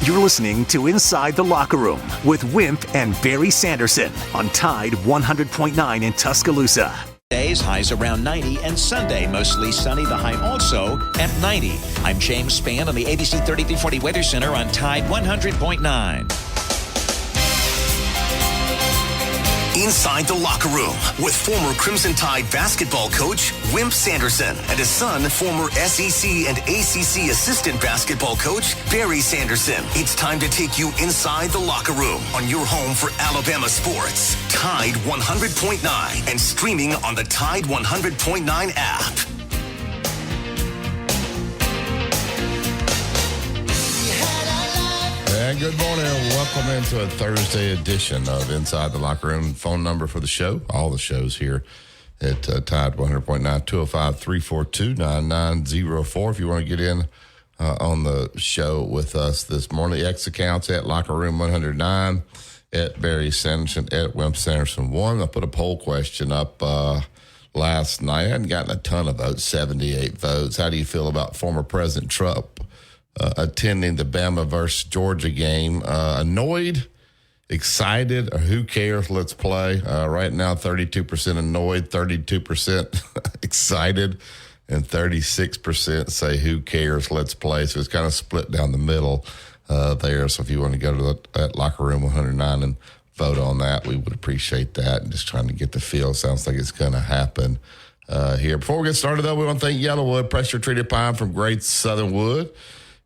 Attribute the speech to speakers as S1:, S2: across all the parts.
S1: You're listening to Inside the Locker Room with Wimp and Barry Sanderson on Tide 100.9 in Tuscaloosa.
S2: Days, highs around 90, and Sunday, mostly sunny, the high also at 90. I'm James Spann on the ABC 3340 Weather Center on Tide 100.9.
S1: Inside the Locker Room with former Crimson Tide basketball coach Wimp Sanderson and his son, former SEC and ACC assistant basketball coach Barry Sanderson. It's time to take you inside the locker room on your home for Alabama sports. Tide 100.9 and streaming on the Tide 100.9 app.
S3: And good morning and welcome into a Thursday edition of Inside the Locker Room. Phone number for the show, all the shows here at Tide 100.9, 205-342-9904. If you want to get in on the show with us this morning, the X accounts at Locker Room 109, at Barry Sanderson, at Wimp Sanderson 1. I put a poll question up last night. I hadn't gotten a ton of votes, 78 votes. How do you feel about former President Trump attending the Bama versus Georgia game? Annoyed, excited, or who cares? Let's play. Right now, 32% annoyed, 32% excited, and 36% say who cares? Let's play. So it's kind of split down the middle there. So if you want to go to that Locker Room 109 and vote on that, we would appreciate that. And just trying to get the feel. Sounds like it's going to happen here. Before we get started, though, we want to thank Yellowwood, pressure-treated pine from Great Southern Wood.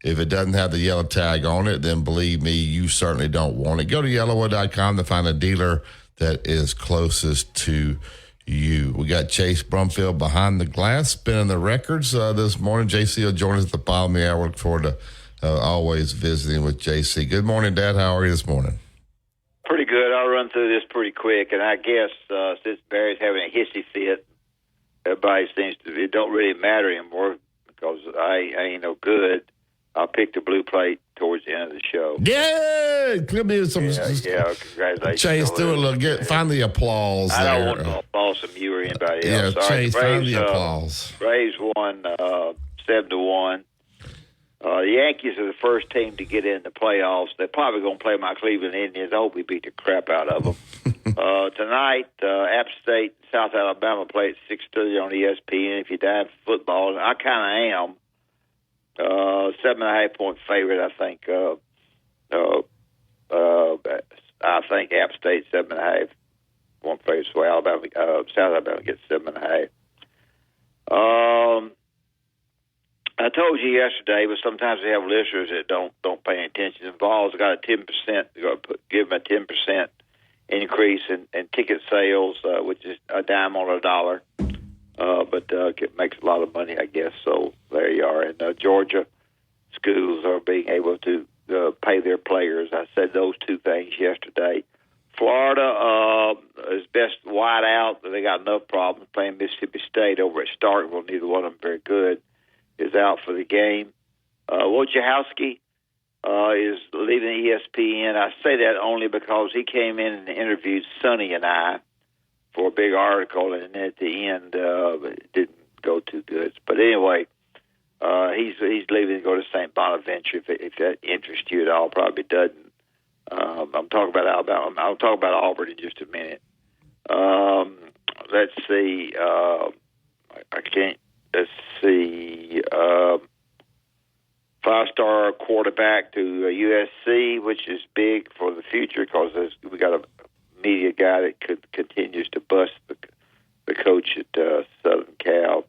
S3: If it doesn't have the yellow tag on it, then believe me, you certainly don't want it. Go to yellowwood.com to find a dealer that is closest to you. We got Chase Brumfield behind the glass, spinning the records this morning. JC will join us at the bottom of the hour. Look forward to always visiting with JC. Good morning, Dad. How are you this morning?
S4: Pretty good. I'll run through this pretty quick. And I guess since Barry's having a hissy fit, everybody seems to, it don't really matter anymore because I ain't no good. I'll pick the blue plate towards the end of the show.
S3: Yeah, give me some.
S4: Yeah, congratulations.
S3: Chase, do a little. Find the applause.
S4: I don't want to applause from you or anybody else.
S3: Yeah, Chase, find the applause.
S4: Braves won 7-1. The Yankees are the first team to get in the playoffs. They're probably going to play my Cleveland Indians. I hope we beat the crap out of them. Tonight, App State, South Alabama play at 6:30 on ESPN. If you dive for football, I kind of am. 7.5 point favorite, I think. I think App State 7.5 point favorite. So South Alabama gets 7.5. I told you yesterday, but sometimes we have listeners that don't pay attention. Vols got a 10%. Give them a 10% increase in ticket sales, which is a dime on a dollar. But it makes a lot of money, I guess. So there you are. And Georgia schools are being able to pay their players. I said those two things yesterday. Florida is best wide out. They got enough problems playing Mississippi State over at Starkville. Neither one of them very good. Is out for the game. Wojciechowski is leaving ESPN. I say that only because he came in and interviewed Sonny and I for a big article, and at the end, it didn't go too good. But anyway, he's leaving to go to St. Bonaventure. If that interests you at all, probably doesn't. I'm talking about Alabama. I'll talk about Auburn in just a minute. Let's see. Let's see. 5-star quarterback to USC, which is big for the future because we got a media guy that continues to bust the coach at Southern Cal.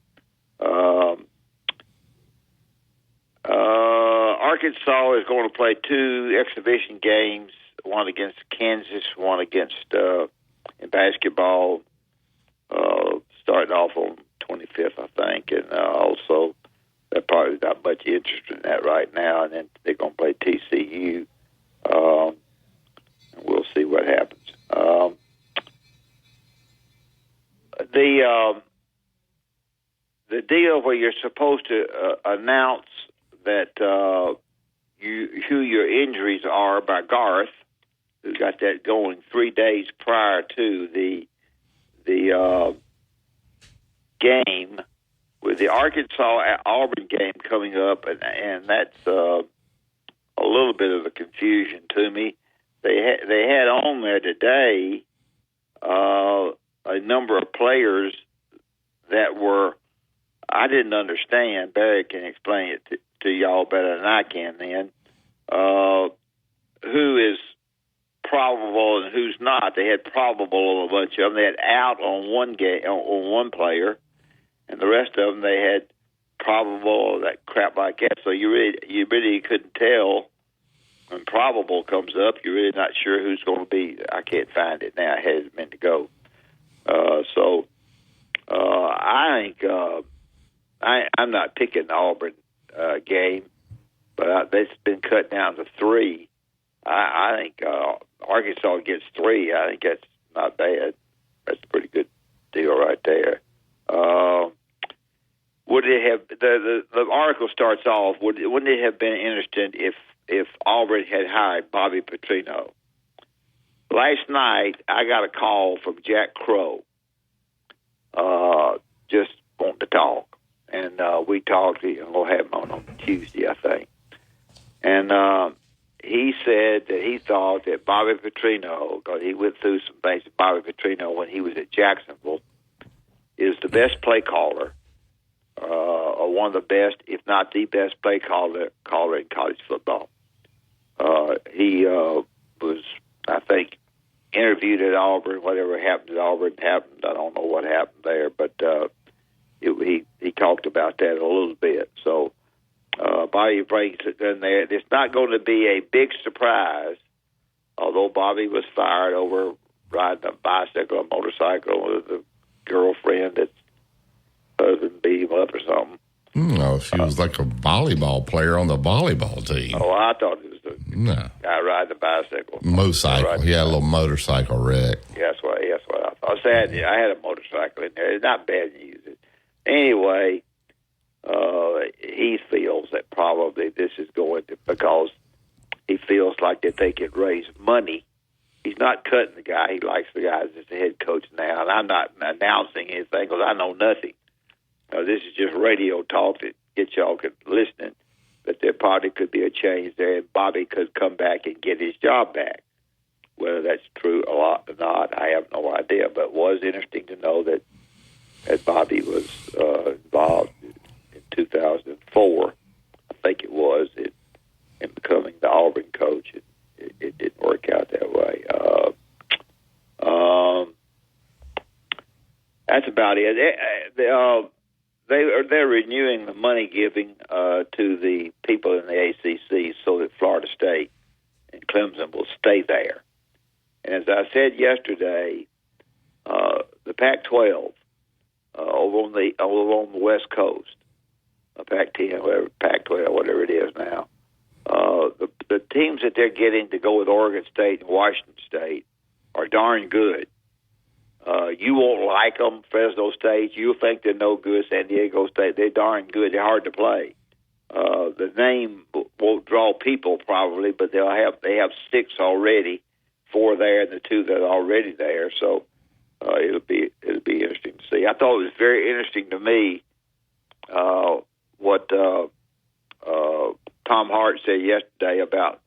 S4: Arkansas is going to play 2 exhibition games, one against Kansas, one against in basketball, starting off on 25th, I think, and also they're probably not much interest in that right now, and then they're going to play TCU, and we'll see what happens. The deal where you're supposed to announce that who your injuries are by Garth, who got that going 3 days prior to the game, with the Arkansas-Auburn game coming up, and that's a little bit of a confusion to me. They had on there today a number of players that were, I didn't understand. Barry can explain it to y'all better than I can then. Who is probable and who's not. They had probable on a bunch of them. They had out on one player, and the rest of them they had probable or that crap like that. So you really couldn't tell. When probable comes up, you're really not sure who's going to be. I can't find it now. I had it a minute ago. I think I'm not picking the Auburn game, but it's been cut down to 3. I think Arkansas gets 3. I think that's not bad. That's a pretty good deal right there. Would it have the article starts off? Wouldn't it have been interesting if Auburn had hired Bobby Petrino? Last night I got a call from Jack Crow, just wanting to talk, and we talked. We'll have him on Tuesday, I think, and he said that he thought that Bobby Petrino, because he went through some things with Bobby Petrino when he was at Jacksonville, is the best play caller, or one of the best, if not the best play caller in college football. He was, I think, interviewed at Auburn. Whatever happened at Auburn happened. I don't know what happened there, but he talked about that a little bit. So Bobby brings it in there. It's not going to be a big surprise, although Bobby was fired over riding a bicycle or motorcycle with a girlfriend that's husband beat him up or something.
S3: No, she was like a volleyball player on the volleyball team.
S4: Oh, I thought it was the guy riding the bicycle.
S3: Motorcycle. He had a little motorcycle wreck.
S4: Yeah, that's what I thought. I had a motorcycle in there. It's not bad to use it. Anyway, he feels that probably this is going to, because he feels like that they can raise money. He's not cutting the guy. He likes the guy as the head coach now. And I'm not announcing anything because I know nothing. This is just radio talk that gets y'all listening, that there probably could be a change there, and Bobby could come back and get his job back. Whether that's true a lot or not, I have no idea. But it was interesting to know that Bobby was involved in 2004, I think it was, in becoming the Auburn coach. It didn't work out that way. That's about it. They're renewing the money giving to the people in the ACC so that Florida State and Clemson will stay there. And as I said yesterday, the Pac-12 over on the West Coast, Pac-10, whatever, Pac-12, whatever it is now, the teams that they're getting to go with Oregon State and Washington State are darn good. You won't like them, Fresno State. You'll think they're no good, San Diego State. They're darn good. They're hard to play. The name won't draw people probably, but they have 6 already, 4 there, and the 2 that are already there. So it'll be interesting to see. I thought it was very interesting to me what Tom Hart said yesterday about,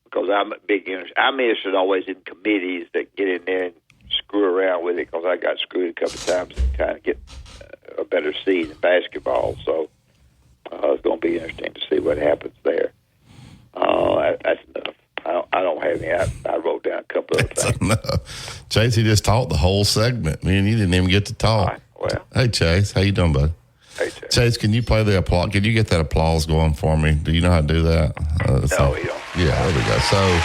S4: because I'm interested always in committees that get in there and screw around with it, because I got screwed a couple of times and kind of get a better seed in basketball. So it's going to be interesting to see what happens there. That's enough. I don't have any. I wrote down a couple of things.
S3: Enough. Chase, he just talked the whole segment. Man, you didn't even get to talk.
S4: Right, well.
S3: Hey, Chase, how you doing, bud?
S4: Hey, Chase.
S3: Chase, can you play the applause? Can you get that applause going for me? Do you know how to do that?
S4: No, you don't.
S3: Yeah, there we go. So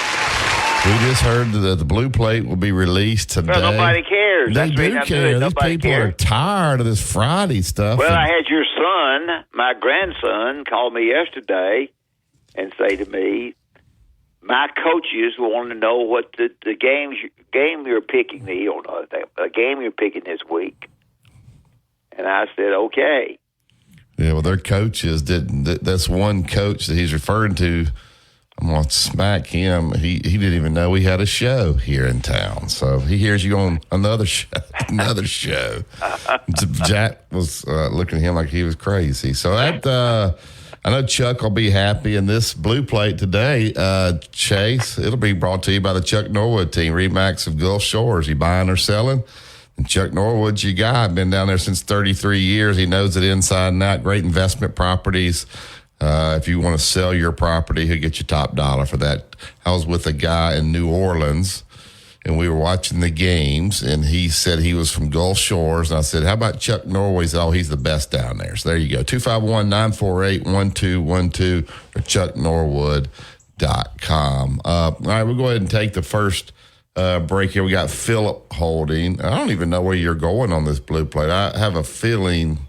S3: we just heard that the blue plate will be released today.
S4: Well, nobody cares.
S3: They do care. These people are tired of this Friday stuff.
S4: Well, I had your son, my grandson, call me yesterday and say to me, my coaches want to know what the game you're picking. He don't know the game you're picking this week. And I said, okay.
S3: Yeah, well, their coaches didn't. That's one coach that he's referring to. I'm going to smack him. He didn't even know we had a show here in town. So he hears you on another show. Jack was looking at him like he was crazy. So I know Chuck will be happy in this blue plate today. Chase, it'll be brought to you by the Chuck Norwood team, RE/MAX of Gulf Shores. You buying or selling? And Chuck Norwood's your guy. Been down there since 33 years. He knows it inside and out. Great investment properties. If you want to sell your property, he'll get you top dollar for that. I was with a guy in New Orleans, and we were watching the games, and he said he was from Gulf Shores. And I said, how about Chuck Norwood? He said, oh, he's the best down there. So there you go, 251-948-1212 or chucknorwood.com. All right, we'll go ahead and take the first break here. We got Philip holding. I don't even know where you're going on this blue plate. I have a feeling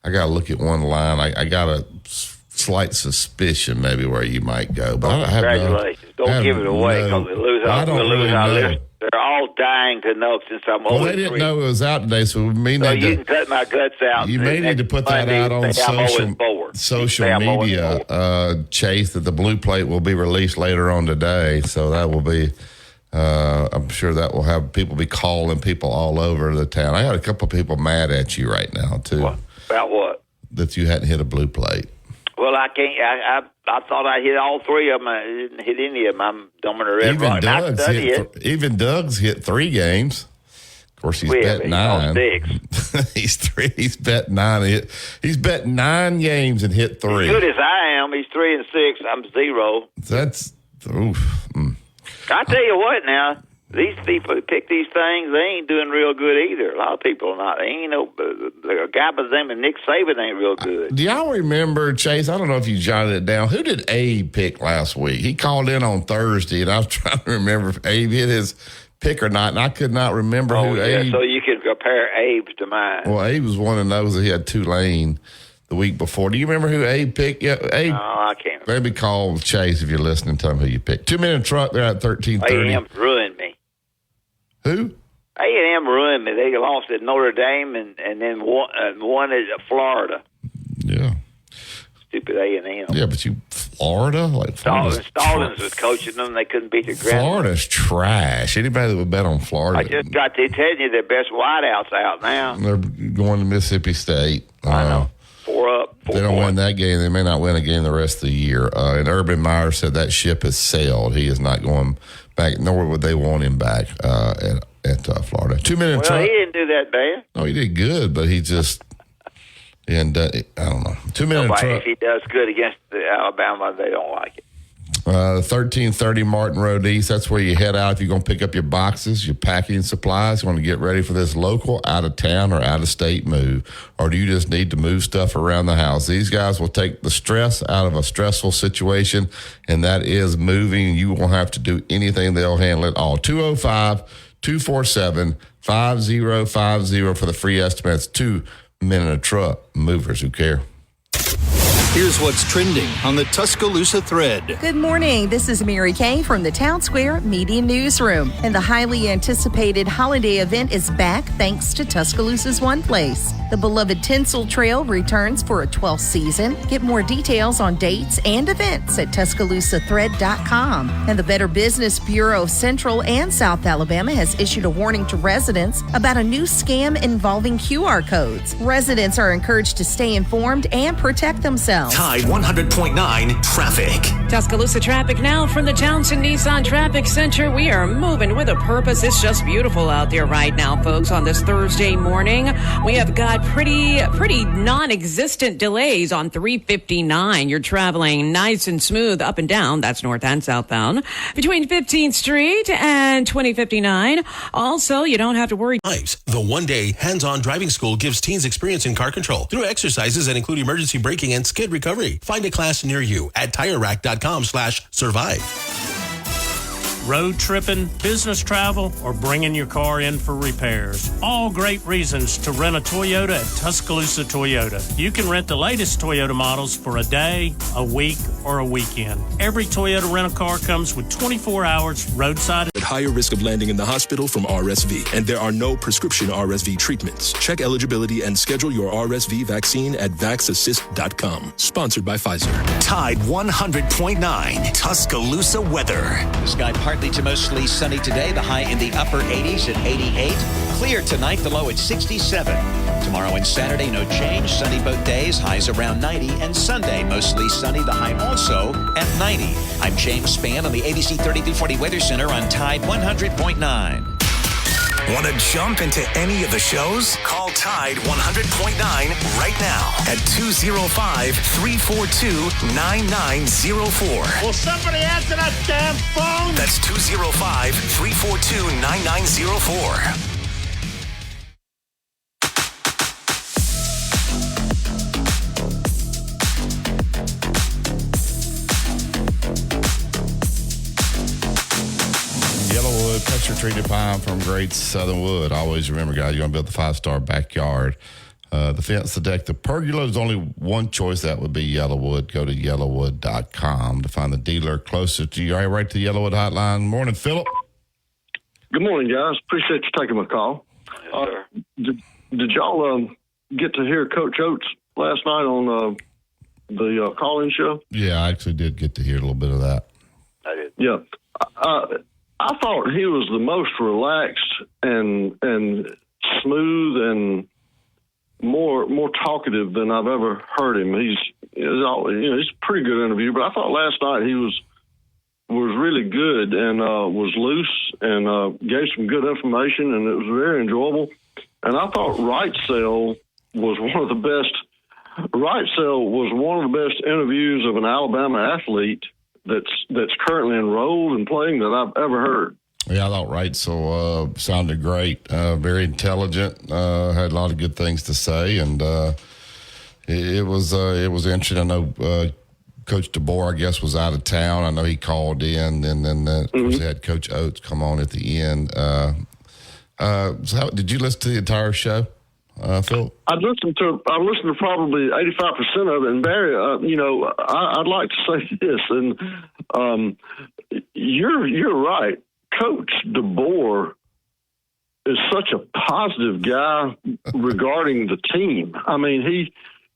S3: I got to look at one line. I got a slight suspicion maybe where you might go. But
S4: congratulations. Don't give it away because we lose our listeners. They're all dying to know since I'm over.
S3: Well, they didn't know it was out today, so we may
S4: need you can cut my guts out.
S3: You may need to put that out on social media, Chase, that the blue plate will be released later on today. So that will be, I'm sure that will have people be calling people all over the town. I got a couple of people mad at you right now, too.
S4: What? About what?
S3: That you hadn't hit a blue plate.
S4: Well, I can't. I thought I hit all three of them. I didn't hit any of them. I'm dumbing the red right.
S3: Even Doug's hit 3 games. Of course, he's bet 9. He's bet 9. He's bet 9 games and hit 3.
S4: As good as I am, he's 3 and 6. I'm 0.
S3: That's oof.
S4: I tell you what, now these people who pick these things, they ain't doing real good either. A lot of people are not. They ain't no. A guy by the name of Nick Saban ain't real good.
S3: Do y'all remember, Chase? I don't know if you jotted it down. Who did Abe pick last week? He called in on Thursday, and I was trying to remember if Abe hit his pick or not, and I could not remember who Abe.
S4: So you could compare Abe's to mine.
S3: Well, Abe was one of those that he had Tulane the week before. Do you remember who Abe picked? Yeah, Abe.
S4: No, I can't.
S3: Maybe call Chase if you're listening. Tell him who you picked. 2 minute truck. They're at 13:30.
S4: A&M ruined me.
S3: Who?
S4: A&M ruined me. They lost at Notre Dame and then won at Florida.
S3: Yeah.
S4: Stupid A&M.
S3: Yeah, but Florida? Like
S4: Stallings was coaching them. They couldn't beat the ground.
S3: Florida's trash. Anybody that would bet on Florida.
S4: I just got to tell you their best wideouts out now.
S3: They're going to Mississippi State.
S4: I know. 4 up.
S3: If they don't win that game, they may not win a game the rest of the year. And Urban Meyer said that ship has sailed. He is not going back, nor would they want him back at Florida. 2 minute truck.
S4: He didn't do that bad.
S3: No, he did good, but he just I don't know. 2 minute truck.
S4: If he does good against Alabama, they don't like it.
S3: 1330 Martin Road East. That's where you head out if you're going to pick up your boxes, your packing supplies. You want to get ready for this local, out of town, or out of state move, or do you just need to move stuff around the house? These guys will take the stress out of a stressful situation, and that is moving. You won't have to do anything. They'll handle it all. 205-247-5050 for the free estimates. 2 men in a truck. Movers who care.
S5: Here's what's trending on the Tuscaloosa thread.
S6: Good morning. This is Mary Kay from the Town Square Media Newsroom. And the highly anticipated holiday event is back thanks to Tuscaloosa's One Place. The beloved Tinsel Trail returns for a 12th season. Get more details on dates and events at TuscaloosaThread.com. And the Better Business Bureau of Central and South Alabama has issued a warning to residents about a new scam involving QR codes. Residents are encouraged to stay informed and protect themselves.
S1: Tide 100.9 traffic.
S7: Tuscaloosa traffic now from the Townsend Nissan Traffic Center. We are moving with a purpose. It's just beautiful out there right now, folks, on this Thursday morning. We have got pretty non-existent delays on 359. You're traveling nice and smooth up and down. That's north and southbound. Between 15th Street and 2059. Also, you don't have to worry.
S8: The one-day hands-on driving school gives teens experience in car control through exercises that include emergency braking and skid recovery. Find a class near you at TireRack.com/survive.
S9: Road tripping, business travel, or bringing your car in for repairs. All great reasons to rent a Toyota at Tuscaloosa Toyota. You can rent the latest Toyota models for a day, a week, or a weekend. Every Toyota rental car comes with 24 hours roadside.
S10: At higher risk of landing in the hospital from RSV, and there are no prescription RSV treatments. Check eligibility and schedule your RSV vaccine at VaxAssist.com. Sponsored by Pfizer.
S1: Tide 100.9 Tuscaloosa weather.
S2: The sky partly to mostly sunny today. The high in the upper 80s at 88. Clear tonight, the low at 67. Tomorrow and Saturday, no change. Sunny both days, highs around 90. And Sunday, mostly sunny, the high also at 90. I'm James Spann on the ABC 3340 Weather Center on Tide 100.9.
S1: Want to jump into any of the shows? Call Tide 100.9 right now at 205-342-9904.
S11: Will somebody answer that damn phone?
S1: That's 205-342-9904.
S3: Yellowwood, pressure-treated pine from Great Southern Wood. Always remember, guys, you want to build the 5-star backyard. The fence, the deck, the pergola is only one choice. That would be Yellowwood. Go to yellowwood.com to find the dealer closest to you. All right to the Yellowwood hotline. Morning, Philip.
S12: Good morning, guys. Appreciate you taking my call. Did y'all get to hear Coach Oates last night on the call-in show?
S3: Yeah, I actually did get to hear a little bit of that.
S4: I did.
S12: Yeah. I thought he was the most relaxed and smooth and more talkative than I've ever heard him. He's a pretty good interview, but I thought last night he was really good and was loose and gave some good information, and it was very enjoyable. And I thought Wrightsell was one of the best. Wrightsell was one of the best interviews of an Alabama athlete that's currently enrolled and playing that I've ever heard.
S3: Yeah, I thought Wrightsell sounded great. Very intelligent. Had a lot of good things to say, and it was interesting. I know Coach DeBoer, I guess, was out of town. I know he called in, and then of course they had Coach Oates come on at the end. So did you listen to the entire show, Phil?
S12: I listened to probably 85% of it, and Barry, I'd like to say this, and you're right. Coach DeBoer is such a positive guy regarding the team. I mean,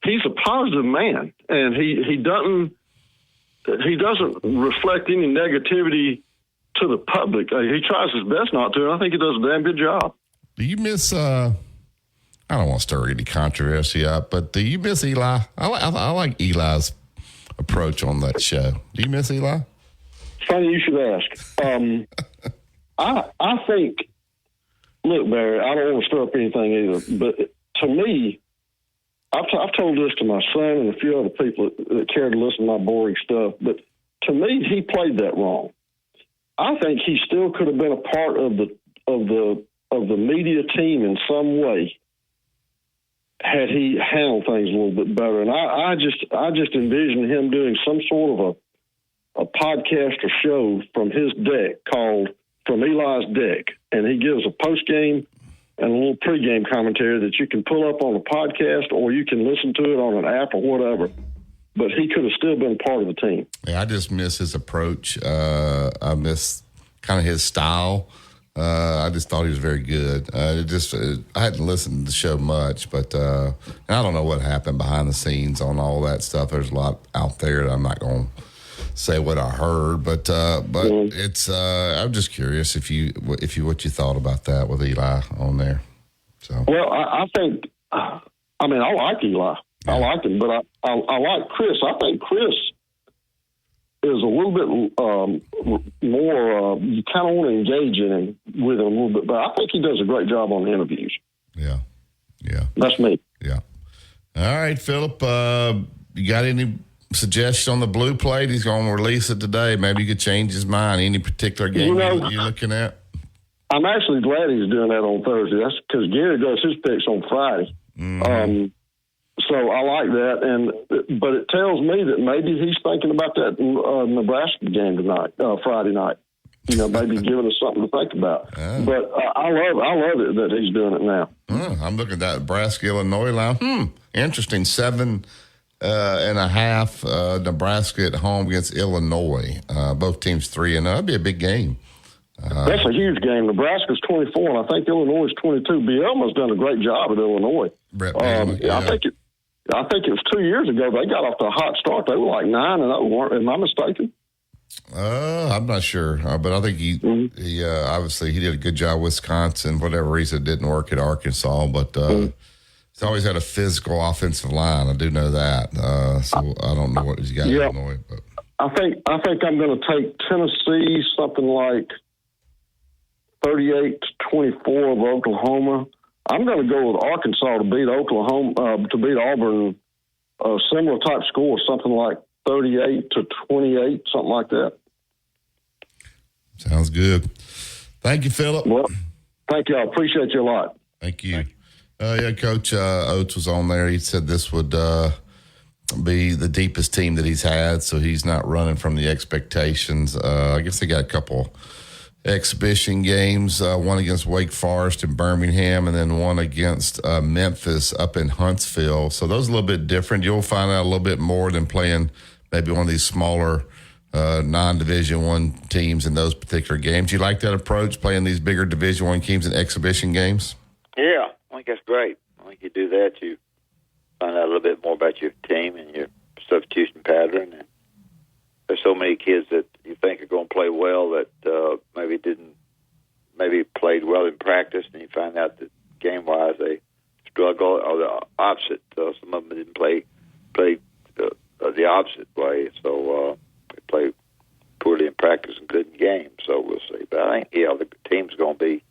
S12: he's a positive man, and he doesn't reflect any negativity to the public. He tries his best not to, and I think he does a damn good job.
S3: Do you miss? I don't want to stir any controversy up, but do you miss Eli? I like Eli's approach on that show. Do you miss Eli?
S12: Funny you should ask. I think, look, Barry, I don't want to stir up anything either, but to me, I've told this to my son and a few other people that care to listen to my boring stuff, but to me, he played that wrong. I think he still could have been a part of the media team in some way had he handled things a little bit better. And I just envision him doing some sort of a podcast or show from his deck called From Eli's Deck. And he gives a post-game and a little pre-game commentary that you can pull up on a podcast or you can listen to it on an app or whatever. But he could have still been part of the team.
S3: Yeah, I just miss his approach. I miss kind of his style. I just thought he was very good. I hadn't listened to the show much, but I don't know what happened behind the scenes on all that stuff. There's a lot out there that I'm not going to say what I heard, but it's. I'm just curious if you what you thought about that with Eli on there. So
S12: well, I think. I like Eli. Yeah. I like him, but I like Chris. I think Chris is a little bit more. You kind of want to engage with him a little bit, but I think he does a great job on the interviews.
S3: Yeah.
S12: That's me.
S3: Yeah. All right, Philip. You got any suggestion on the blue plate? He's going to release it today. Maybe you could change his mind. Any particular game you're looking at? I'm
S12: actually glad he's doing that on Thursday. That's because Gary does his picks on Friday. Mm-hmm. So I like that, but it tells me that maybe he's thinking about that Nebraska game tonight, Friday night. Maybe giving us something to think about. But I love it that he's doing it now.
S3: I'm looking at that Nebraska Illinois line. Interesting. 7.5. Nebraska at home against Illinois. Both teams 3-0. That'd be a big game.
S12: That's a huge game. Nebraska's 24, and I think Illinois is 22. Bielema's done a great job at Illinois.
S3: Brett Bielema, yeah.
S12: I think it was 2 years ago. They got off to a hot start. They were like 9-0. Am I mistaken?
S3: I'm not sure, but I think he obviously he did a good job with Wisconsin. For whatever reason, it didn't work at Arkansas. But He's always had a physical offensive line. I do know that. So I don't know what he's got in Illinois. But
S12: I think I'm going to take Tennessee something like 38-24 of Oklahoma. I'm going to go with Arkansas to beat Oklahoma, to beat Auburn. Similar type score, something like 38-28, something like that.
S3: Sounds good. Thank you, Philip.
S12: Well, thank you. I appreciate you a lot.
S3: Thank you. Coach Oates was on there. He said this would be the deepest team that he's had, so he's not running from the expectations. I guess they got a couple exhibition games, one against Wake Forest in Birmingham and then one against Memphis up in Huntsville. So those are a little bit different. You'll find out a little bit more than playing maybe one of these smaller non-Division I teams in those particular games. You like that approach, playing these bigger Division I teams in exhibition games?
S4: Yeah, I think that's great. I think you do that, you find out a little bit more about your team and your substitution pattern. And there's so many kids that you think are going to play well that maybe played well in practice, and you find out that game-wise they struggle, or the opposite. Some of them didn't play the opposite way, so they played poorly in practice and good in games. So we'll see. But I think, the team's going to be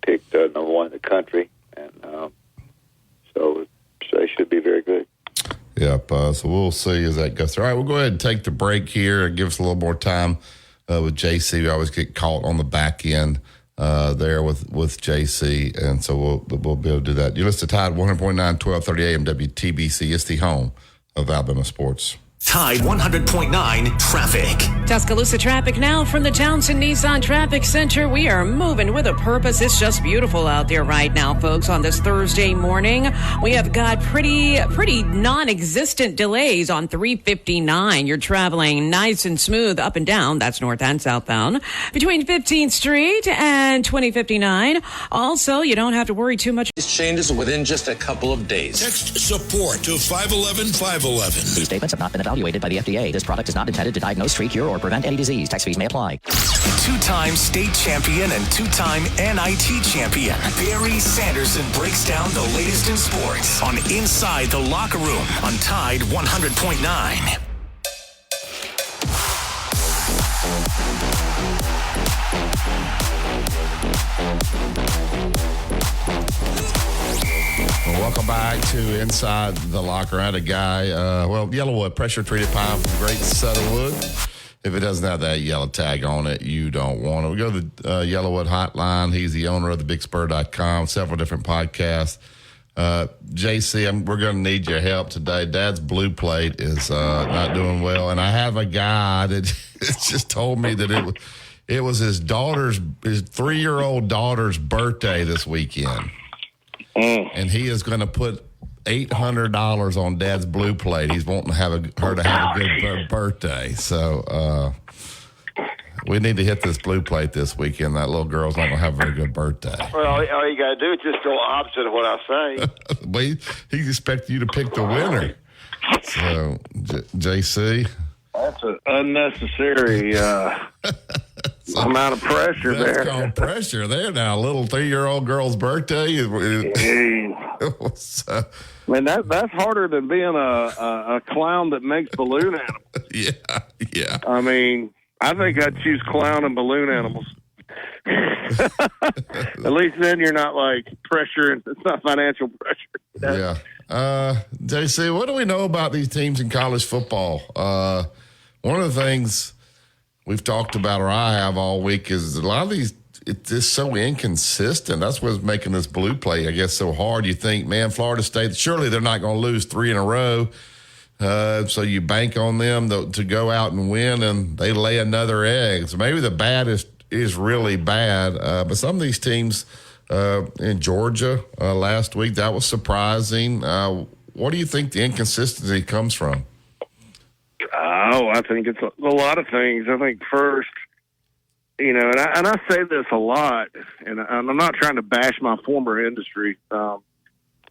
S4: picked number one in the country, and so they should be very good.
S3: Yep. So we'll see as that goes through. All right, we'll go ahead and take the break here and give us a little more time with JC. We always get caught on the back end there with JC, and so we'll be able to do that. You listen to Tide 100.9, 1230 AM WTBC. It's the home of Alabama sports.
S1: Tide 100.9 traffic.
S7: Tuscaloosa traffic now from the Townsend Nissan Traffic Center. We are moving with a purpose. It's just beautiful out there right now, folks, on this Thursday morning. We have got pretty non-existent delays on 359. You're traveling nice and smooth up and down. That's north and southbound. Between 15th Street and 2059. Also, you don't have to worry too much.
S13: These changes within just a couple of days.
S14: Text support to 511-511.
S15: These statements have not been evaluated by the FDA. This product is not intended to diagnose, treat, cure, or prevent any disease. Tax fees may apply.
S1: Two-time state champion and two-time NIT champion Barry Sanderson breaks down the latest in sports on Inside the Locker Room on Tide 100.9.
S3: Welcome back to Inside the Locker Room. I had a guy, Yellowwood, pressure-treated pine from Great Southern Wood. If it doesn't have that yellow tag on it, you don't want it. We go to the Yellowwood hotline. He's the owner of thebigspur.com, several different podcasts. JC, we're going to need your help today. Dad's blue plate is not doing well, and I have a guy that just told me that it was his 3-year-old daughter's birthday this weekend. And he is going to put $800 on Dad's blue plate. He's wanting to have her to have a good birthday. So we need to hit this blue plate this weekend. That little girl's not going to have a very good birthday.
S4: Well, all you got to do is just go opposite of what I say.
S3: But he expects you to pick the winner. So, JC.
S12: That's an unnecessary amount of pressure there.
S3: That's called pressure there now. A little 3-year-old girl's birthday.
S12: Man, that's harder than being a clown that makes balloon animals.
S3: Yeah.
S12: I mean, I think I'd choose clown and balloon animals. At least then you're not like pressuring. It's not financial pressure.
S3: Yeah. JC, what do we know about these teams in college football? One of the things we've talked about, or I have all week, is a lot of these, it's just so inconsistent. That's what's making this blue plate, I guess, so hard. You think, man, Florida State, surely they're not going to lose 3 in a row. So you bank on them to go out and win, and they lay another egg. So maybe the bad is really bad. But some of these teams in Georgia last week, that was surprising. What do you think the inconsistency comes from?
S12: I think it's a lot of things. I think first, and I say this a lot, and I'm not trying to bash my former industry at all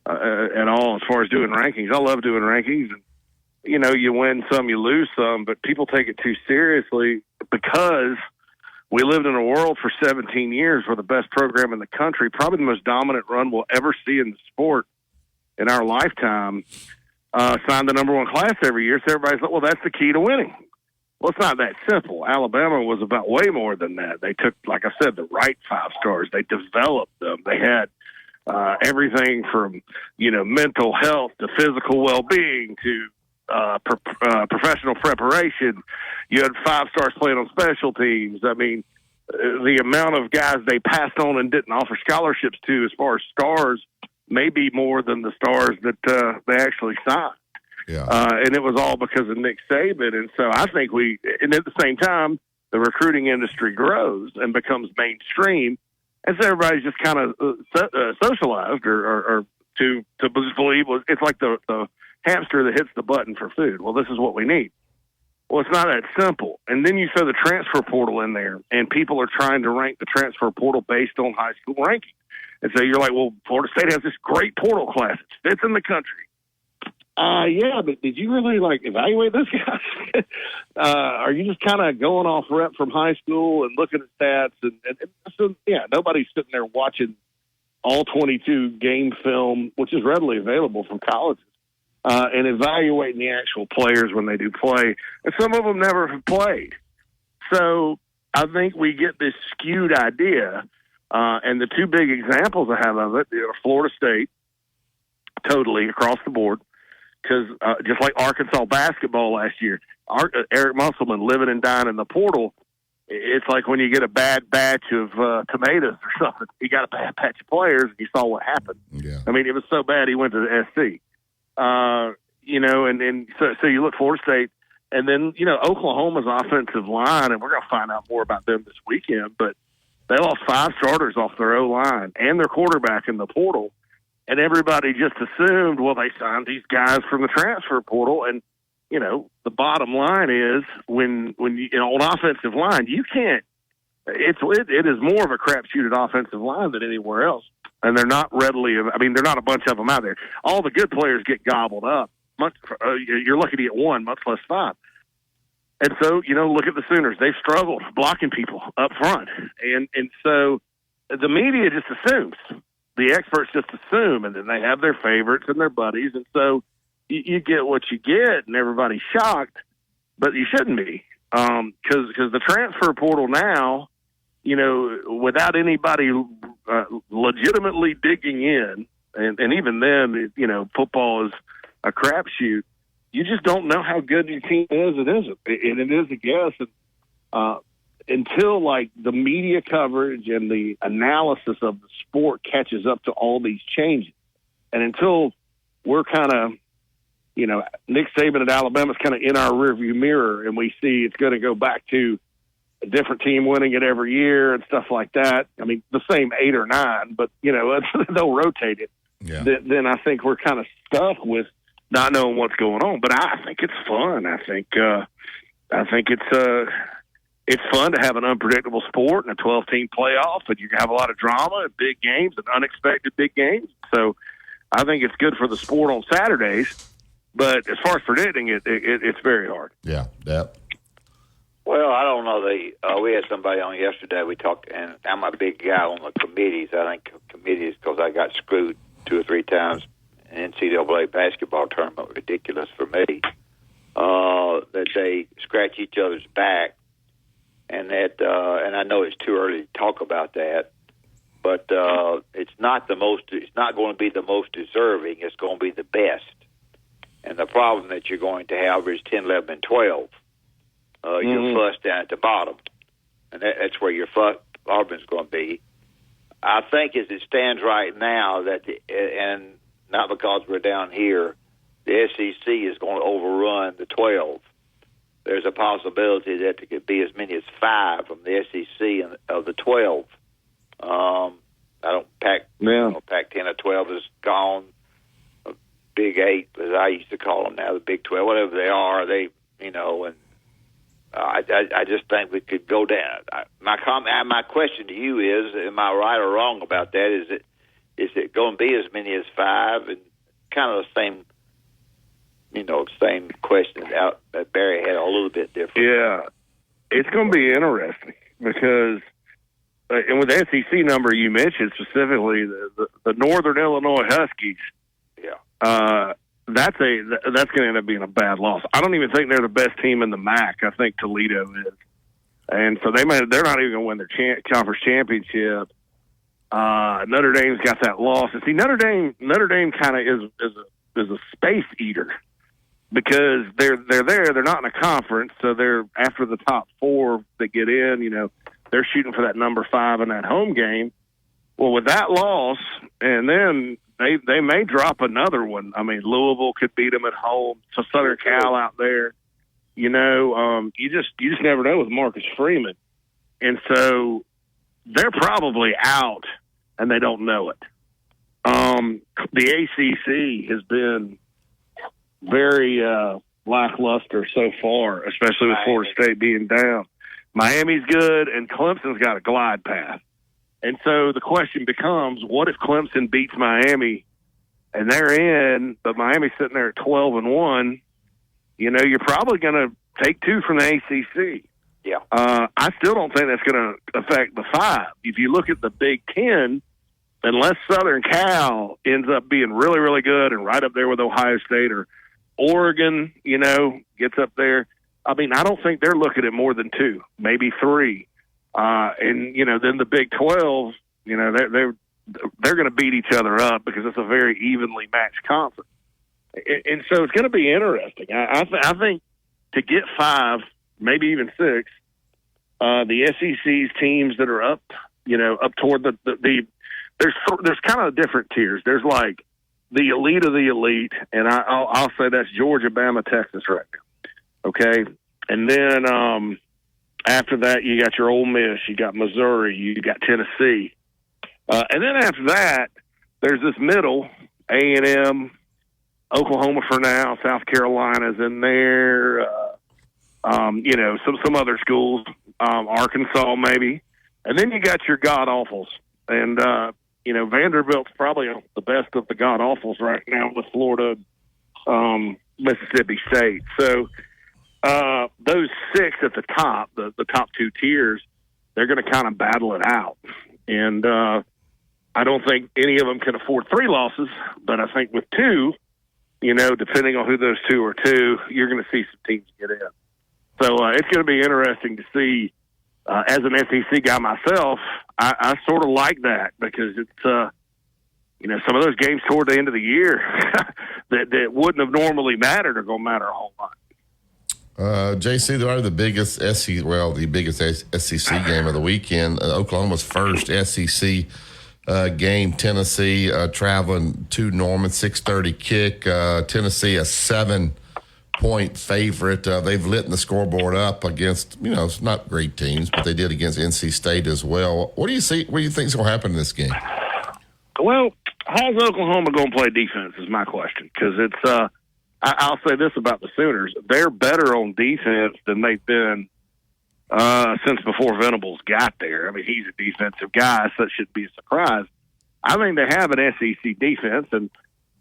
S12: as far as doing rankings. I love doing rankings, and you win some, you lose some, but people take it too seriously because we lived in a world for 17 years where the best program in the country, probably the most dominant run we'll ever see in the sport,
S16: in our lifetime signed the number one class every year. So everybody's like, well, that's the key to winning. Well, it's not that simple. Alabama was about way more than that. They took, like I said, the right 5 stars. They developed them. They had everything from, mental health to physical well-being to professional preparation. You had 5 stars playing on special teams. I mean, the amount of guys they passed on and didn't offer scholarships to as far as stars may be more than the stars that they actually signed.
S3: Yeah.
S16: And it was all because of Nick Saban. And so I think and at the same time, the recruiting industry grows and becomes mainstream. And so everybody's just kind of socialized or to believe it's like the hamster that hits the button for food. Well, this is what we need. Well, it's not that simple. And then you throw the transfer portal in there, and people are trying to rank the transfer portal based on high school ranking. And so you're like, well, Florida State has this great portal class. It fits in the country. Yeah, but did you really, evaluate this guy? Are you just kind of going off rep from high school and looking at stats? And so, nobody's sitting there watching all 22 game film, which is readily available from colleges, and evaluating the actual players when they do play. And some of them never have played. So I think we get this skewed idea. And the 2 big examples I have of it are Florida State, totally across the board. Because just like Arkansas basketball last year, Eric Musselman living and dying in the portal, it's like when you get a bad batch of tomatoes or something. You got a bad batch of players, and you saw what happened.
S3: Yeah.
S16: I mean, it was so bad he went to the SC. And so you look Florida State, and then, Oklahoma's offensive line, and we're going to find out more about them this weekend, but they lost 5 starters off their O-line and their quarterback in the portal. And everybody just assumed, well, they signed these guys from the transfer portal. And, the bottom line is when you on offensive line, you can't, it is more of a crapshoot at offensive line than anywhere else. And they're not they're not a bunch of them out there. All the good players get gobbled up. You're lucky to get 1, much less 5. And so, look at the Sooners. They've struggled blocking people up front. And so the media just assumes. The experts just assume, and then they have their favorites and their buddies, and so you get what you get, and everybody's shocked, but you shouldn't be, because the transfer portal now, without anybody legitimately digging in, and even then, football is a crapshoot. You just don't know how good your team is. It isn't, and it is a guess. And until the media coverage and the analysis of the sport catches up to all these changes, and until we're kind of, Nick Saban at Alabama is kind of in our rearview mirror, and we see it's going to go back to a different team winning it every year and stuff like that. I mean, the same 8 or 9, but they'll rotate it.
S3: Yeah.
S16: Then I think we're kind of stuck with not knowing what's going on. But I think it's fun. I think it's fun to have an unpredictable sport and a 12-team playoff, and you can have a lot of drama and big games and unexpected big games. So I think it's good for the sport on Saturdays, but as far as predicting it, it's very hard.
S3: Yeah, Yep.
S4: Well, I don't know. We had somebody on yesterday. We talked, and I'm a big guy on the committees. I think committees, because I got screwed 2 or 3 times in NCAA basketball tournament, ridiculous for me, that they scratch each other's back. And and I know it's too early to talk about that, but it's not going to be the most deserving. It's going to be the best. And the problem that you're going to have is 10, 11, and 12. You'll fuss down at the bottom, and that's where your Auburn's going to be. I think as it stands right now, and not because we're down here, the SEC is going to overrun the 12. There's a possibility that there could be as many as 5 from the SEC of the 12. Pac-10 or 12 is gone. Big 8, as I used to call them now, the Big 12, whatever they are, and I just think we could go down. My question to you is, am I right or wrong about that? Is it going to be as many as 5? And kind of the same, same question that Barry had, a little bit different.
S16: Yeah, it's going to be interesting because, and with the SEC number you mentioned specifically, the Northern Illinois Huskies, that's going to end up being a bad loss. I don't even think they're the best team in the MAC. I think Toledo is, and so they're not even going to win their conference championship. Notre Dame's got that loss, and see, Notre Dame kind of is a space eater because they're there. They're not in a conference, so they're after the top 4 that get in. You know, they're shooting for that number 5 in that home game. Well, with that loss, and then they may drop another one. I mean, Louisville could beat them at home. So Southern Cal out there, you know, you just never know with Marcus Freeman, and so they're probably out, and they don't know it. The ACC has been very lackluster so far, especially with Florida State being down. Miami's good, and Clemson's got a glide path. And so the question becomes, what if Clemson beats Miami and they're in, but Miami's sitting there at 12-1? You know, you're probably going to take 2 from the ACC.
S17: Yeah.
S16: I still don't think that's going to affect the 5. If you look at the Big Ten, unless Southern Cal ends up being really, really good and right up there with Ohio State, or Oregon, you know, gets up there, I mean, I don't think they're looking at more than 2, maybe 3. And, you know, then the Big 12, you know, they're going to beat each other up because it's a very evenly matched conference. And so it's going to be interesting. I think to get 5, maybe even 6, the SEC's teams that are up, you know, up toward there's kind of different tiers. There's like the elite of the elite, and I'll say that's Georgia, Bama, Texas right now. Okay. And then, after that, you got your Ole Miss, you got Missouri, you got Tennessee. And then after that, there's this middle, A&M, Oklahoma for now, South Carolina's in there, you know, some other schools, Arkansas maybe. And then you got your god-awfuls. And, you know, Vanderbilt's probably the best of the god-awfuls right now with Florida, Mississippi State. So, those 6 at the top, the top 2 tiers, they're going to kind of battle it out. And I don't think any of them can afford 3 losses, but I think with 2, you know, depending on who those 2 are to, you're going to see some teams get in. So it's going to be interesting to see. As an SEC guy myself, I sort of like that because it's, you know, some of those games toward the end of the year that wouldn't have normally mattered are going to matter a whole lot.
S3: JC, they are the biggest SEC game of the weekend. Oklahoma's first SEC game. Tennessee traveling to Norman, 6:30 kick. Tennessee a 7-point favorite. They've lit the scoreboard up against, you know, it's not great teams, but they did against NC State as well. What do you see? What do you think is going to happen in this game?
S16: Well, how's Oklahoma going to play defense is my question, because it's I'll say this about the Sooners. They're better on defense than they've been since before Venables got there. I mean, he's a defensive guy, so it shouldn't be a surprise. I think they have an SEC defense, and,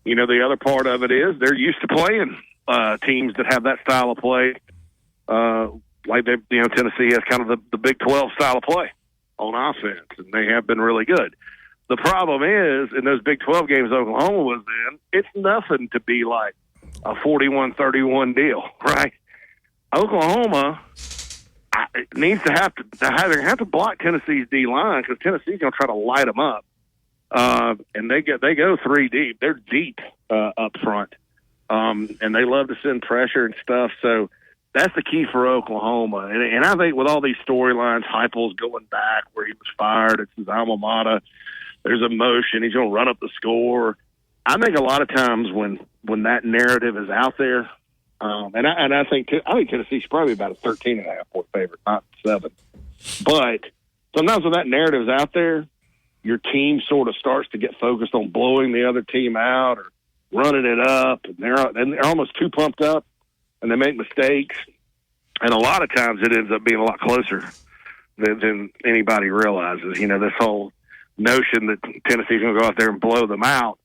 S16: you know, the other part of it is they're used to playing teams that have that style of play. Like, they, you know, Tennessee has kind of the Big 12 style of play on offense, and they have been really good. The problem is, in those Big 12 games Oklahoma was in, it's nothing to be like a 41-31 deal, right? Oklahoma needs to have to block Tennessee's D line because Tennessee's going to try to light them up, and they go 3 deep. They're deep up front, and they love to send pressure and stuff. So that's the key for Oklahoma. And I think with all these storylines, Heupel's going back where he was fired. It's his alma mater. There's emotion. He's going to run up the score. I think a lot of times when that narrative is out there, and I think Tennessee's probably about a 13.5-point favorite, not 7. But sometimes when that narrative is out there, your team sort of starts to get focused on blowing the other team out or running it up, and they're almost too pumped up, and they make mistakes. And a lot of times it ends up being a lot closer than anybody realizes. You know, this whole notion that Tennessee's going to go out there and blow them out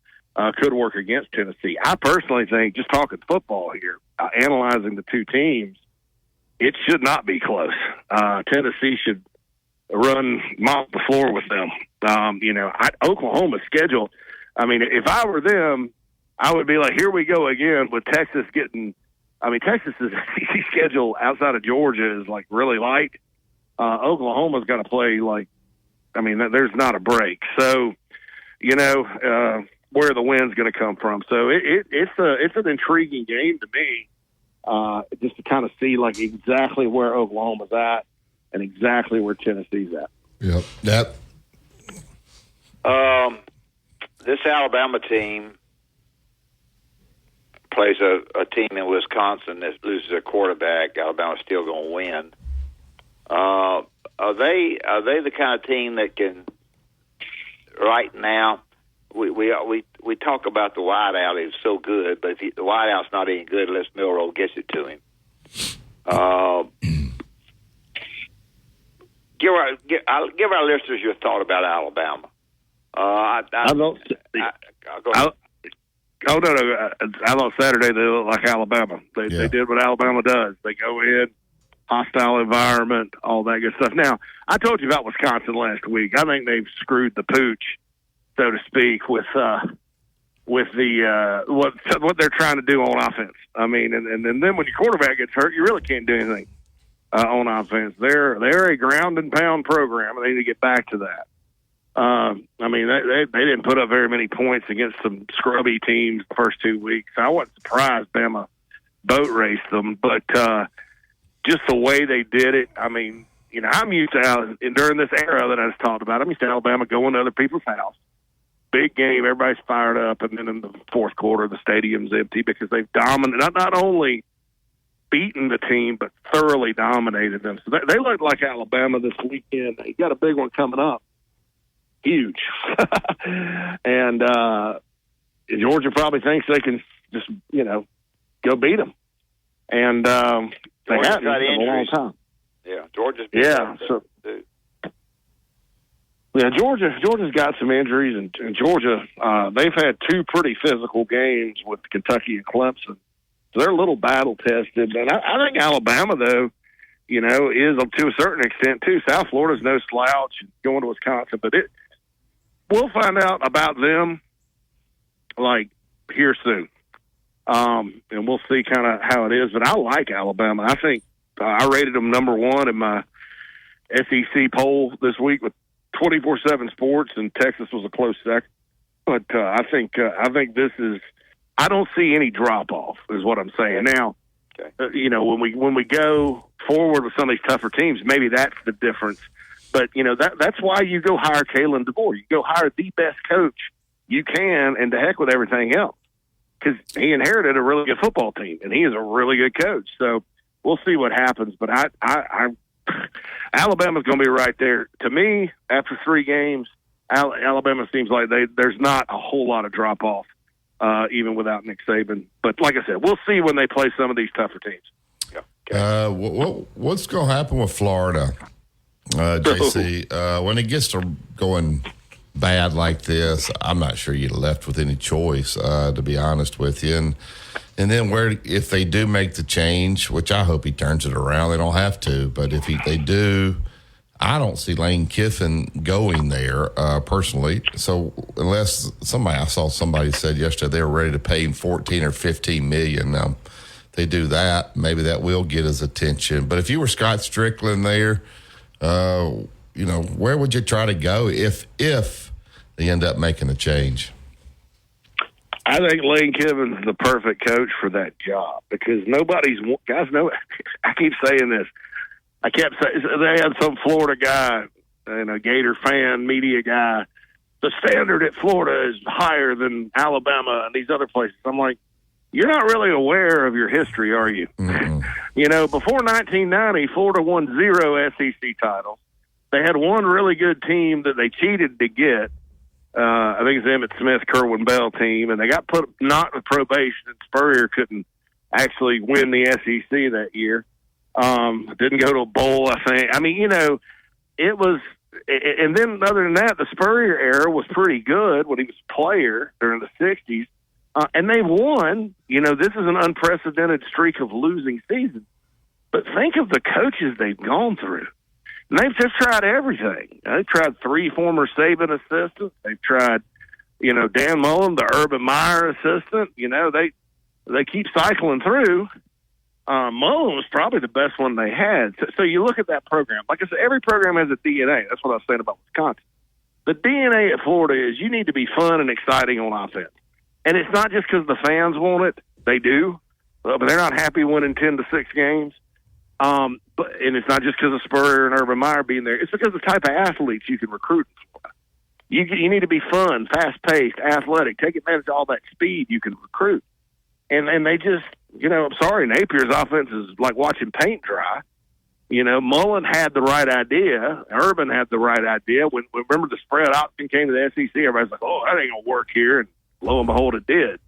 S16: could work against Tennessee. I personally think, just talking football here, analyzing the 2 teams, it should not be close. Tennessee should mop the floor with them. You know, Oklahoma's schedule, I mean, if I were them, I would be like, here we go again with Texas getting. I mean, Texas's SEC schedule outside of Georgia is like really light. Oklahoma's got to play like, I mean, there's not a break. So, you know, where the win's going to come from. So it's an intriguing game to me, just to kind of see like exactly where Oklahoma's at and exactly where Tennessee's at.
S3: Yep.
S4: This Alabama team plays a team in Wisconsin that loses a quarterback. Alabama's still going to win. Are they the kind of team that can right now? We talk about the wideout is so good, but the wideout's not any good unless Milroe gets it to him. Give our listeners your thought about Alabama. I thought
S16: Saturday they look like Alabama. They did what Alabama does. They go in, hostile environment, all that good stuff. Now, I told you about Wisconsin last week. I think they've screwed the pooch, so to speak, with the what they're trying to do on offense. I mean, and then when your quarterback gets hurt, you really can't do anything on offense. They're a ground and pound program, and they need to get back to that. I mean, they didn't put up very many points against some scrubby teams the first 2 weeks. I wasn't surprised Bama boat raced them, but just the way they did it, I mean, you know, I'm used to during this era that I just talked about, I'm used to Alabama going to other people's house. Big game, everybody's fired up, and then in the fourth quarter, the stadium's empty because they've dominated, not only beaten the team, but thoroughly dominated them. So they look like Alabama this weekend. They got a big one coming up. Huge. And Georgia probably thinks they can just, you know, go beat them. And they haven't in a long time.
S4: Yeah, Georgia's
S16: Georgia's got some injuries, and Georgia, they've had two pretty physical games with Kentucky and Clemson. So they're a little battle tested. And I think Alabama, though, you know, is to a certain extent, too. South Florida's no slouch going to Wisconsin, but we'll find out about them, like, here soon. And we'll see kind of how it is. But I like Alabama. I think I rated them number one in my SEC poll this week with 24/7 Sports, and Texas was a close second. But I think this is – I don't see any drop-off is what I'm saying. Now, you know, when we go forward with some of these tougher teams, maybe that's the difference. But, you know, that's why you go hire Kalen DeBoer. You go hire the best coach you can, and to heck with everything else. Because he inherited a really good football team, and he is a really good coach. So we'll see what happens. But Alabama's going to be right there. To me, after 3 games, Alabama seems like there's not a whole lot of drop-off, even without Nick Saban. But like I said, we'll see when they play some of these tougher teams.
S3: What's going to happen with Florida, JC? When it gets to going bad like this, I'm not sure you're left with any choice, to be honest with you. And then if they do make the change, which I hope he turns it around, they don't have to, but if they do, I don't see Lane Kiffin going there personally. So unless I saw somebody said yesterday they were ready to pay him $14 or $15 million. Now, if they do that, maybe that will get his attention. But if you were Scott Strickland there, you know, where would you try to go if they end up making a change?
S16: I think Lane Kiffin's the perfect coach for that job because guys know. I keep saying this. I kept saying they had some Florida guy and a Gator fan media guy. The standard at Florida is higher than Alabama and these other places. I'm like, you're not really aware of your history, are you? Mm-hmm. You know, before 1990, Florida won 0 SEC titles. They had one really good team that they cheated to get. I think it's Emmitt Smith, Kerwin Bell team, and they got not with probation, and Spurrier couldn't actually win the SEC that year. Didn't go to a bowl, I think. I mean, you know, it was – and then other than that, the Spurrier era was pretty good when he was a player during the 60s. And they won. You know, this is an unprecedented streak of losing seasons. But think of the coaches they've gone through. And they've just tried everything. They've tried 3 former Saban assistants. They've tried Dan Mullen, the Urban Meyer assistant, they keep cycling through. Mullen was probably the best one they had. So you look at that program. Like I said, every program has a DNA. That's what I was saying about Wisconsin. The DNA at Florida is you need to be fun and exciting on offense. And it's not just because the fans want it. They do. But they're not happy winning 10-6 games. And it's not just because of Spurrier and Urban Meyer being there. It's because of the type of athletes you can recruit in Florida. You need to be fun, fast-paced, athletic, take advantage of all that speed you can recruit. And they just, I'm sorry, Napier's offense is like watching paint dry. Mullen had the right idea. Urban had the right idea. When remember the spread option came to the SEC, everybody's like, oh, that ain't going to work here. And lo and behold, it did.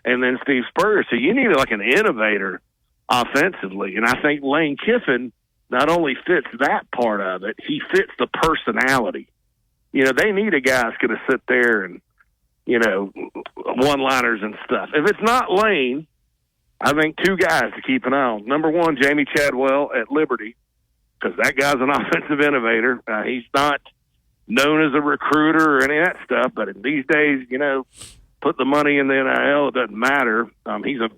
S16: And then Steve Spurrier. So you need like an innovator offensively. And I think Lane Kiffin not only fits that part of it, he fits the personality. They need a guy that's going to sit there and, one-liners and stuff. If it's not Lane, I think two guys to keep an eye on. Number one, Jamie Chadwell at Liberty, because that guy's an offensive innovator. He's not known as a recruiter or any of that stuff, but in these days, put the money in the NIL, it doesn't matter. He's an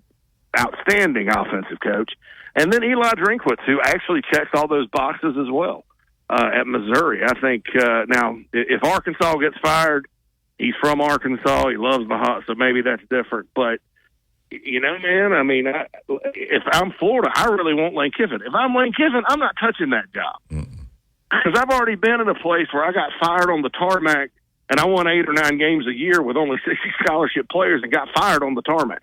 S16: outstanding offensive coach. And then Eli Drinkwitz, who actually checks all those boxes as well at Missouri. I think now, if Arkansas gets fired, he's from Arkansas. He loves the hot, so maybe that's different. But, man, I mean, if I'm Florida, I really want Lane Kiffin. If I'm Lane Kiffin, I'm not touching that job. Because I've already been in a place where I got fired on the tarmac, and I won 8 or 9 games a year with only 60 scholarship players and got fired on the tarmac.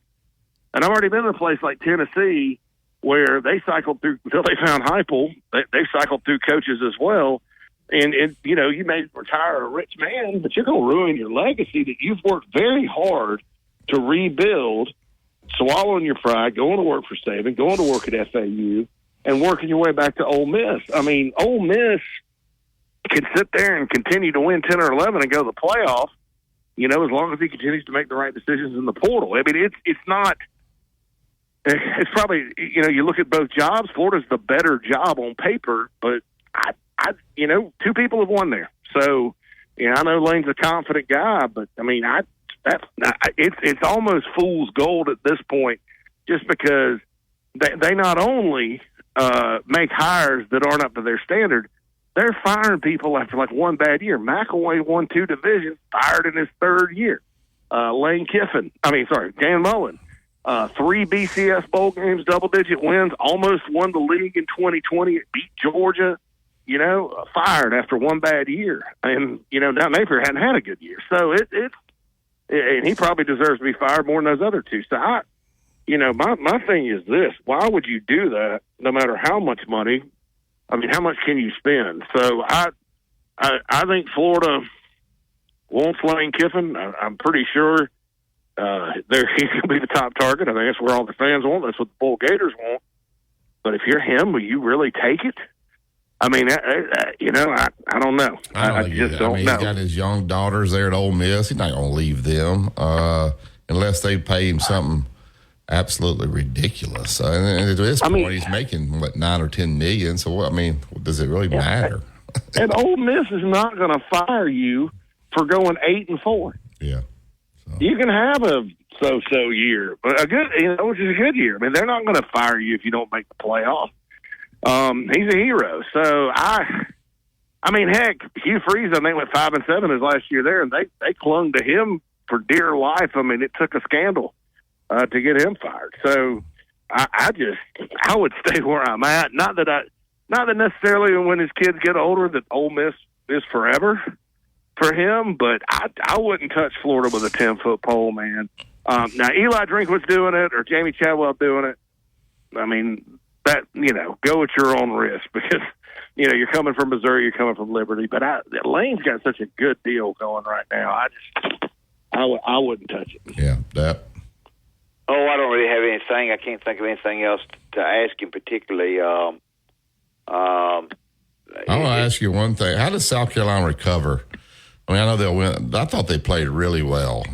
S16: And I've already been in a place like Tennessee where they cycled through until they found Heupel. They cycled through coaches as well. And you may retire a rich man, but you're going to ruin your legacy that you've worked very hard to rebuild, swallowing your pride, going to work for Saban, going to work at FAU, and working your way back to Ole Miss. I mean, Ole Miss can sit there and continue to win 10 or 11 and go to the playoff, as long as he continues to make the right decisions in the portal. I mean, it's not – it's probably, you look at both jobs, Florida's the better job on paper, but I two people have won there. So, I know Lane's a confident guy, but I mean, it's almost fool's gold at this point, just because they not only make hires that aren't up to their standard, they're firing people after like one bad year. McElwain won 2 divisions, fired in his 3rd year. Dan Mullen, 3 BCS bowl games, double-digit wins, almost won the league in 2020, beat Georgia. Fired after one bad year. And, now Napier hadn't had a good year. So and he probably deserves to be fired more than those other two. So my thing is this: why would you do that? No matter how much money, how much can you spend? So I think Florida wants Lane Kiffin. I'm pretty sure he's going to be the top target. I think that's where all the fans want. That's what the Bull Gators want. But if you're him, will you really take it? I mean, I don't know. I just don't know.
S3: He's got his young daughters there at Ole Miss. He's not going to leave them unless they pay him something absolutely ridiculous. And at this point, he's making, $9 or $10 million. So, does it really matter?
S16: And Ole Miss is not going to fire you for going 8-4.
S3: Yeah.
S16: So. You can have a so-so year, but which is a good year. They're not going to fire you if you don't make the playoff. He's a hero. So heck, Hugh Freeze, I think, went 5-7 his last year there, and they clung to him for dear life. It took a scandal to get him fired. So I would stay where I'm at. Not that necessarily when his kids get older that Ole Miss is forever for him, but I wouldn't touch Florida with a 10-foot pole, man. Now Eli Drinkwitz doing it or Jamie Chadwell doing it. That, go at your own risk because, you're coming from Missouri, you're coming from Liberty. But Lane's got such a good deal going right now. I wouldn't touch it.
S3: Yeah, that.
S4: Oh, I don't really have anything. I can't think of anything else to ask him particularly. I
S3: want to ask you one thing. How does South Carolina recover? I know they'll win. I thought they played really well.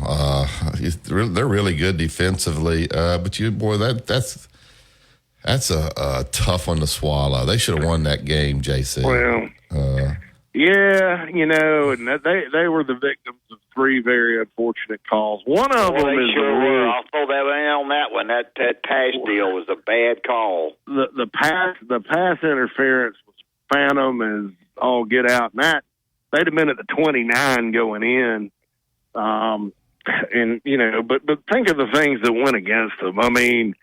S3: They're really good defensively. But that's a tough one to swallow. They should have won that game, JC.
S16: Well, and they were the victims of three very unfortunate calls. One of them is
S4: the rule. I'll throw that in on that one. That pass deal was a bad call.
S16: The pass interference was phantom as all get out, and that they'd have been at the 29 going in. And but think of the things that went against them. I mean,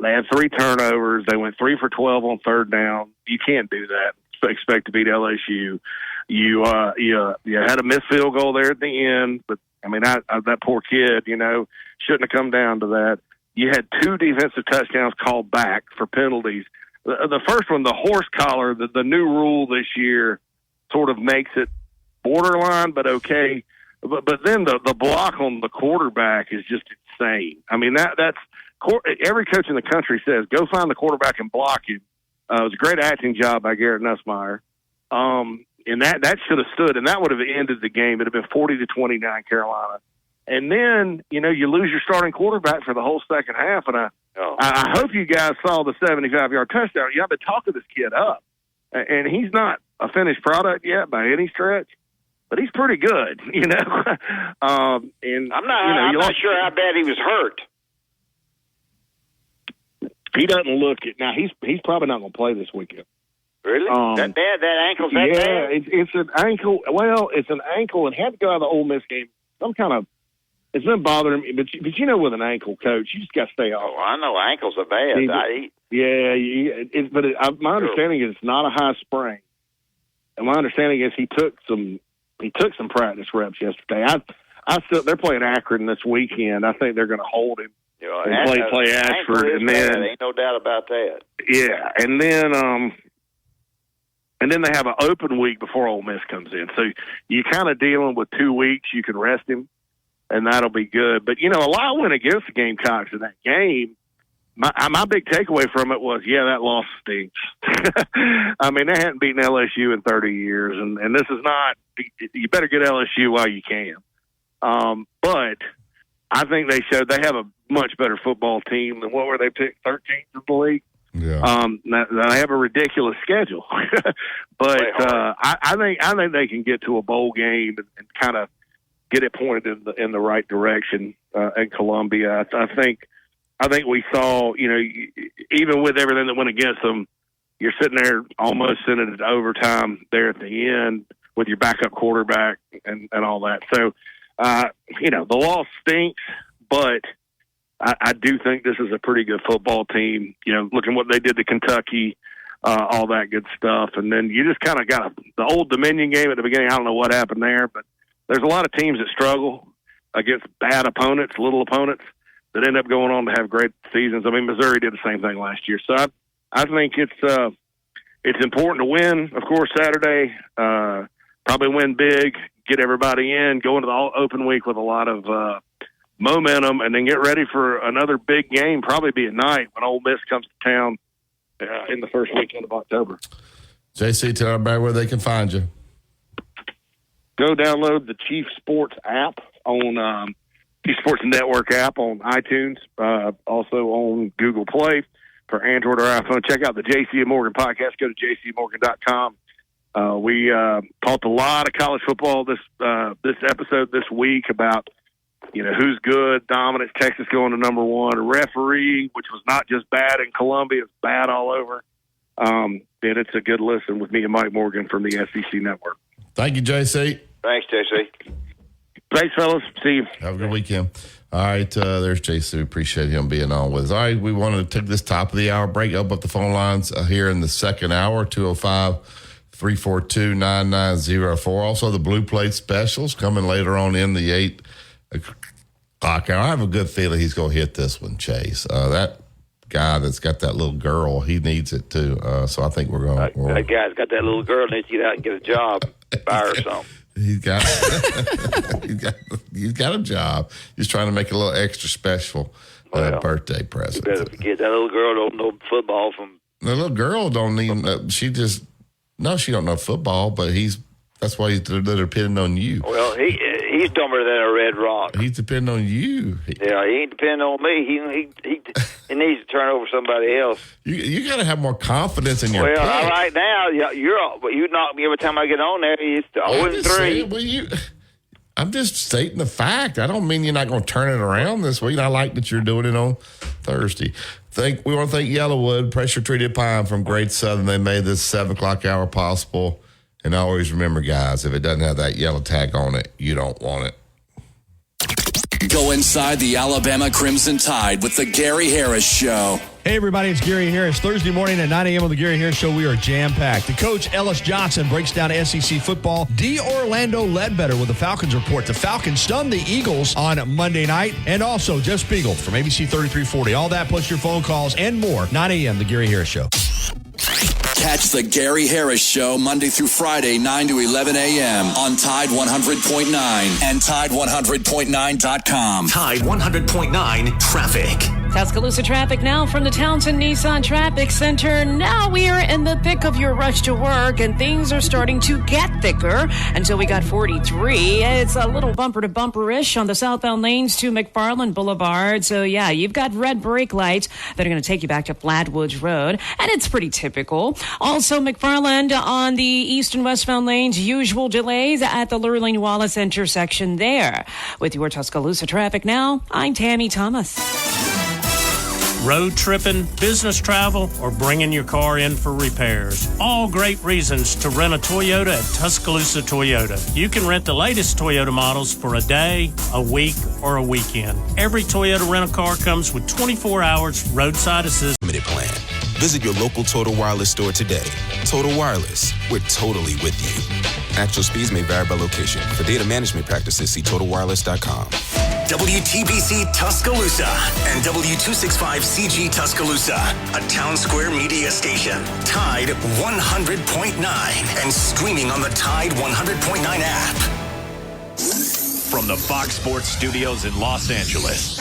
S16: they had 3 turnovers. They went 3 for 12 on third down. You can't do that. Expect to beat LSU. You had a missed field goal there at the end, but I mean that poor kid, shouldn't have come down to that. You had 2 defensive touchdowns called back for penalties. The first one, the horse collar, the new rule this year, sort of makes it borderline, but okay. But then the block on the quarterback is just insane. I mean that's every coach in the country says go find the quarterback and block him. It was a great acting job by Garrett Nussmeier. And that should have stood, and that would have ended the game. It would have been 40-29 Carolina. And then, you lose your starting quarterback for the whole second half. And I hope you guys saw the 75-yard touchdown. I've been talking this kid up. And he's not a finished product yet by any stretch, but he's pretty good, and
S4: I'm not sure how bad he was hurt.
S16: He doesn't look it. Now, he's probably not going to play this weekend.
S4: Really? That bad? That ankle's that bad?
S16: Yeah, it's an ankle. Well, it's an ankle, and had to go out of the Ole Miss game. It's been bothering me. But with an ankle, Coach, you just got to stay off.
S4: Oh, I know ankles are bad.
S16: My understanding is it's not a high sprain. And my understanding is he took some practice reps yesterday. They're playing Akron this weekend. I think they're going to hold him. And play Ashford, and then
S4: ain't no doubt about that.
S16: Yeah, and then they have an open week before Ole Miss comes in, so you're kind of dealing with 2 weeks. You can rest him, and that'll be good. But a lot went against the Gamecocks in that game. My big takeaway from it was, that loss stinks. I mean, they hadn't beaten LSU in 30 years, and this is not. You better get LSU while you can. But I think they showed they have a much better football team than what were they picked 13th in the league.
S3: Yeah.
S16: They have a ridiculous schedule, but I think they can get to a bowl game and kind of get it pointed in the right direction in Columbia. I think we saw, even with everything that went against them, you're sitting there almost sending it to overtime there at the end with your backup quarterback and all that. So, the loss stinks, but I do think this is a pretty good football team. Looking what they did to Kentucky, all that good stuff. And then you just kind of got the Old Dominion game at the beginning. I don't know what happened there, but there's a lot of teams that struggle against bad opponents, little opponents, that end up going on to have great seasons. I mean, Missouri did the same thing last year. So I think it's important to win, of course, Saturday. Probably win big, get everybody in, go into the open week with a lot of momentum, and then get ready for another big game, probably be at night when Ole Miss comes to town in the first weekend of October.
S3: JC, tell everybody where they can find you.
S16: Go download the Chief Sports app on Chief Sports Network app on iTunes, also on Google Play for Android or iPhone. Check out the JC and Morgan podcast. Go to jcmorgan.com. We talked a lot of college football this episode this week about who's good, dominance, Texas going to number 1, referee, which was not just bad in Columbia, it's bad all over. And it's a good listen with me and Mike Morgan from the SEC Network.
S3: Thank you, JC.
S4: Thanks, JC.
S16: Thanks, fellas. See you.
S3: Have a good weekend. All right, there's JC. We appreciate him being on with us. All right, we want to take this top of the hour break, open up the phone lines here in the second hour, 205-342-9904. Also, the Blue Plate specials coming later on in the 8 o'clock hour. I have a good feeling he's going to hit this one, Chase. That guy that's got that little girl, he needs it too. So I think we're going to.
S4: That guy's got that little girl, needs to get out and get a job, buy her something.
S3: He's got a job. He's trying to make it a little extra special birthday present.
S4: You better get that little girl don't know football from.
S3: The little girl don't need. She don't know football, but that's why they're depending on you.
S4: Well, he's dumber than a red rock.
S3: He's depending on you.
S4: Yeah, he ain't depending on me. He needs to turn over somebody else.
S3: You got to have more confidence in your pick.
S4: Well, right now you knock me every time I get on there. It's 0-3.
S3: I'm just stating the fact. I don't mean you're not going to turn it around this week. I like that you're doing it on Thursday. We want to thank Yellowwood, pressure-treated pine from Great Southern. They made this 7 o'clock hour possible. And always remember, guys, if it doesn't have that yellow tag on it, you don't want it.
S17: Go inside the Alabama Crimson Tide with the Gary Harris Show.
S18: Hey, everybody, it's Gary Harris. Thursday morning at 9 a.m. on the Gary Harris Show, we are jam-packed. The coach, Ellis Johnson, breaks down SEC football. D. Orlando Ledbetter with the Falcons report. The Falcons stunned the Eagles on Monday night. And also, Jeff Spiegel from ABC 3340. All that plus your phone calls and more. 9 a.m., the Gary Harris Show.
S17: Catch the Gary Harris Show Monday through Friday, 9 to 11 a.m. on Tide 100.9 and Tide100.9.com.
S1: Tide 100.9 traffic.
S7: Tuscaloosa traffic now from the Townsend Nissan Traffic Center. Now we are in the thick of your rush to work, and things are starting to get thicker until we got 43. It's a little bumper-to-bumper-ish on the southbound lanes to McFarland Boulevard. So, yeah, you've got red brake lights that are going to take you back to Flatwoods Road, and it's pretty typical. Also, McFarland on the east and westbound lanes, usual delays at the Lurleen-Wallace intersection there. With your Tuscaloosa traffic now, I'm Tammy Thomas.
S9: Road tripping, business travel, or bringing your car in for repairs. All great reasons to rent a Toyota at Tuscaloosa Toyota. You can rent the latest Toyota models for a day, a week, or a weekend. Every Toyota rental-car comes with 24 hours roadside assistance.
S19: Limited plan. Visit your local Total Wireless store today. Total Wireless, we're totally with you. Actual speeds may vary by location. For data management practices, see TotalWireless.com.
S1: WTBC Tuscaloosa and W265CG Tuscaloosa, a Town Square media station. Tide 100.9 and streaming on the Tide 100.9 app.
S20: From the Fox Sports Studios in Los Angeles,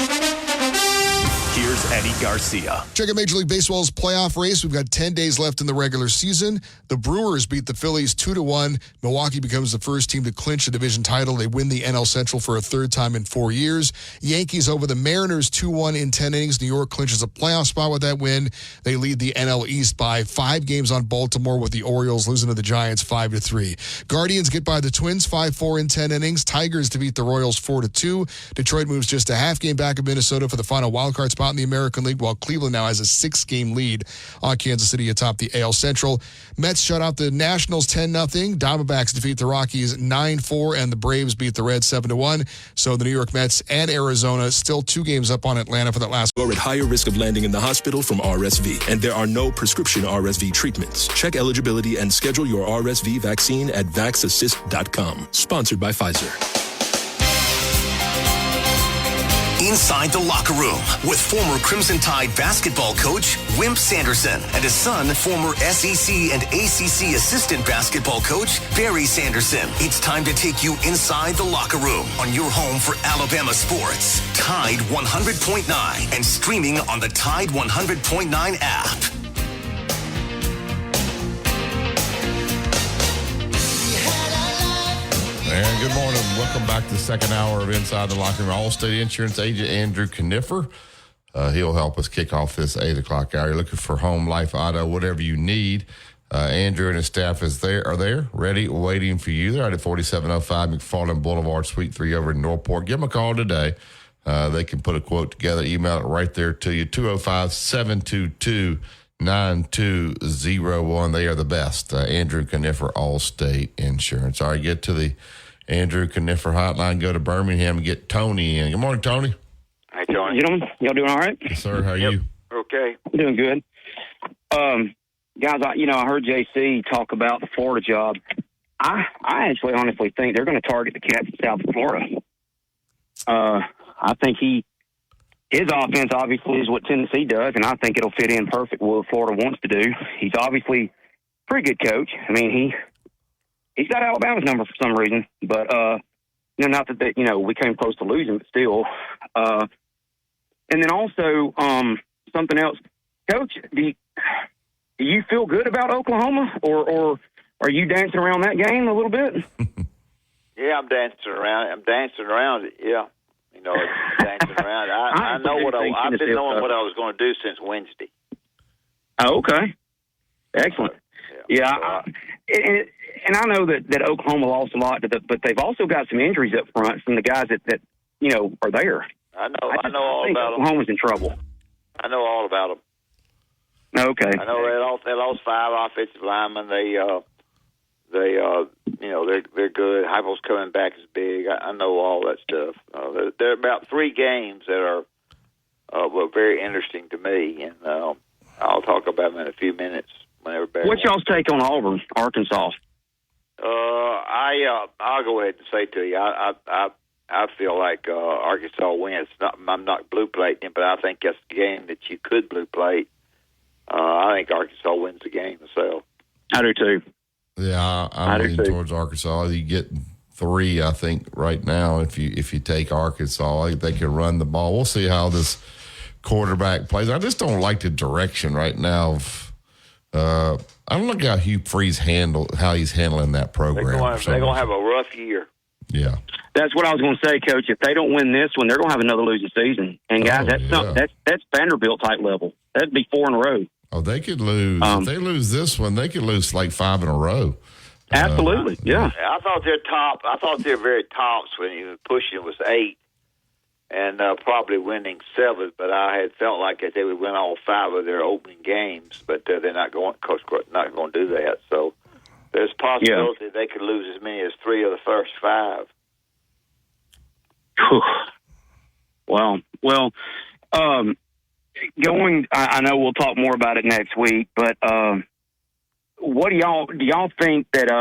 S20: here's Eddie Garcia.
S21: Check out Major League Baseball's playoff race. We've got 10 days left in the regular season. The Brewers beat the Phillies 2-1. Milwaukee becomes the first team to clinch a division title. They win the NL Central for a third time in 4 years. Yankees over the Mariners 2-1 in 10 innings. New York clinches a playoff spot with that win. They lead the NL East by 5 games on Baltimore, with the Orioles losing to the Giants 5-3. Guardians get by the Twins 5-4 in 10 innings. Tigers defeat the Royals 4-2. Detroit moves just a half game back of Minnesota for the final wildcard spot in the American League, while Cleveland now has a 6-game lead on Kansas City atop the AL Central. Mets shut out the Nationals 10-0. Diamondbacks defeat the Rockies 9-4, and the Braves beat the Reds 7-1. So the New York Mets and Arizona still 2 games up on Atlanta for that last.
S10: You're at higher risk of landing in the hospital from RSV, and there are no prescription RSV treatments. Check eligibility and schedule your RSV vaccine at VaxAssist.com. Sponsored by Pfizer.
S1: Inside the Locker Room with former Crimson Tide basketball coach Wimp Sanderson and his son, former SEC and ACC assistant basketball coach Barry Sanderson. It's time to take you inside the locker room on your home for Alabama sports. Tide 100.9 and streaming on the Tide 100.9 app.
S3: And good morning. Welcome back to the second hour of Inside the Locker Room. Allstate Insurance agent Andrew Kniffer. He'll help us kick off this 8 o'clock hour. You're looking for home, life, auto, whatever you need. Andrew and his staff are there, ready, waiting for you. They're out at 4705 McFarland Boulevard, Suite 3 over in Northport. Give them a call today. They can put a quote together, email it right there to you, 205-722-9201. They are the best. Andrew Kniffer, Allstate Insurance. All right, get to the Andrew Kniffer hotline. Go to Birmingham and get Tony in. Good morning, Tony.
S22: Hi, Tony. Y'all doing all right?
S3: Yes, sir. How are you?
S22: Okay. Doing good. Guys, I heard JC talk about the Florida job. I actually honestly think they're going to target the cats in South Florida. I think his offense obviously is what Tennessee does, and I think it'll fit in perfect with what Florida wants to do. He's obviously a pretty good coach. I mean, he's got Alabama's number for some reason, but not that we came close to losing, but still. And then also something else, Coach. Do you feel good about Oklahoma, or are you dancing around that game a little bit?
S4: Yeah, I'm dancing around it. Yeah, it's dancing around. I know I've been knowing what I was going to do since Wednesday.
S22: Oh, okay, excellent. Yeah, and I know that Oklahoma lost a lot, but they've also got some injuries up front from the guys that are there.
S4: I know all about them.
S22: Oklahoma's in trouble.
S4: I know all about them.
S22: Okay.
S4: I know they lost 5 offensive linemen. They're good. Heupel's coming back is big. I know all that stuff. There are about 3 games that were very interesting to me, and I'll talk about them in a few minutes.
S22: What's y'all's take on Auburn, Arkansas?
S4: I'll go ahead and say to you, I feel like Arkansas wins. I'm not blue plating, but I think that's the game that you could blue plate. I think Arkansas wins the game myself.
S22: I do too.
S3: Yeah, I'm leaning towards Arkansas. You get 3, I think, right now. If you take Arkansas, I think they can run the ball. We'll see how this quarterback plays. I just don't like the direction right now. I don't like how Hugh Freeze how he's handling that program.
S4: They're going to have a rough year.
S3: Yeah.
S22: That's what I was going to say, Coach. If they don't win this one, they're going to have another losing season. And guys, that's Vanderbilt type level. That'd be 4 in a row.
S3: Oh, they could lose. If they lose this one, they could lose like 5 in a row.
S22: Absolutely, yeah.
S4: I thought their very tops when he was pushing was 8, and probably winning 7. But I had felt like that they would win all 5 of their opening games, but they're not going. Coach not going to do that. So there's a possibility they could lose as many as 3 of the first 5.
S22: Well, I know we'll talk more about it next week, but what do y'all think that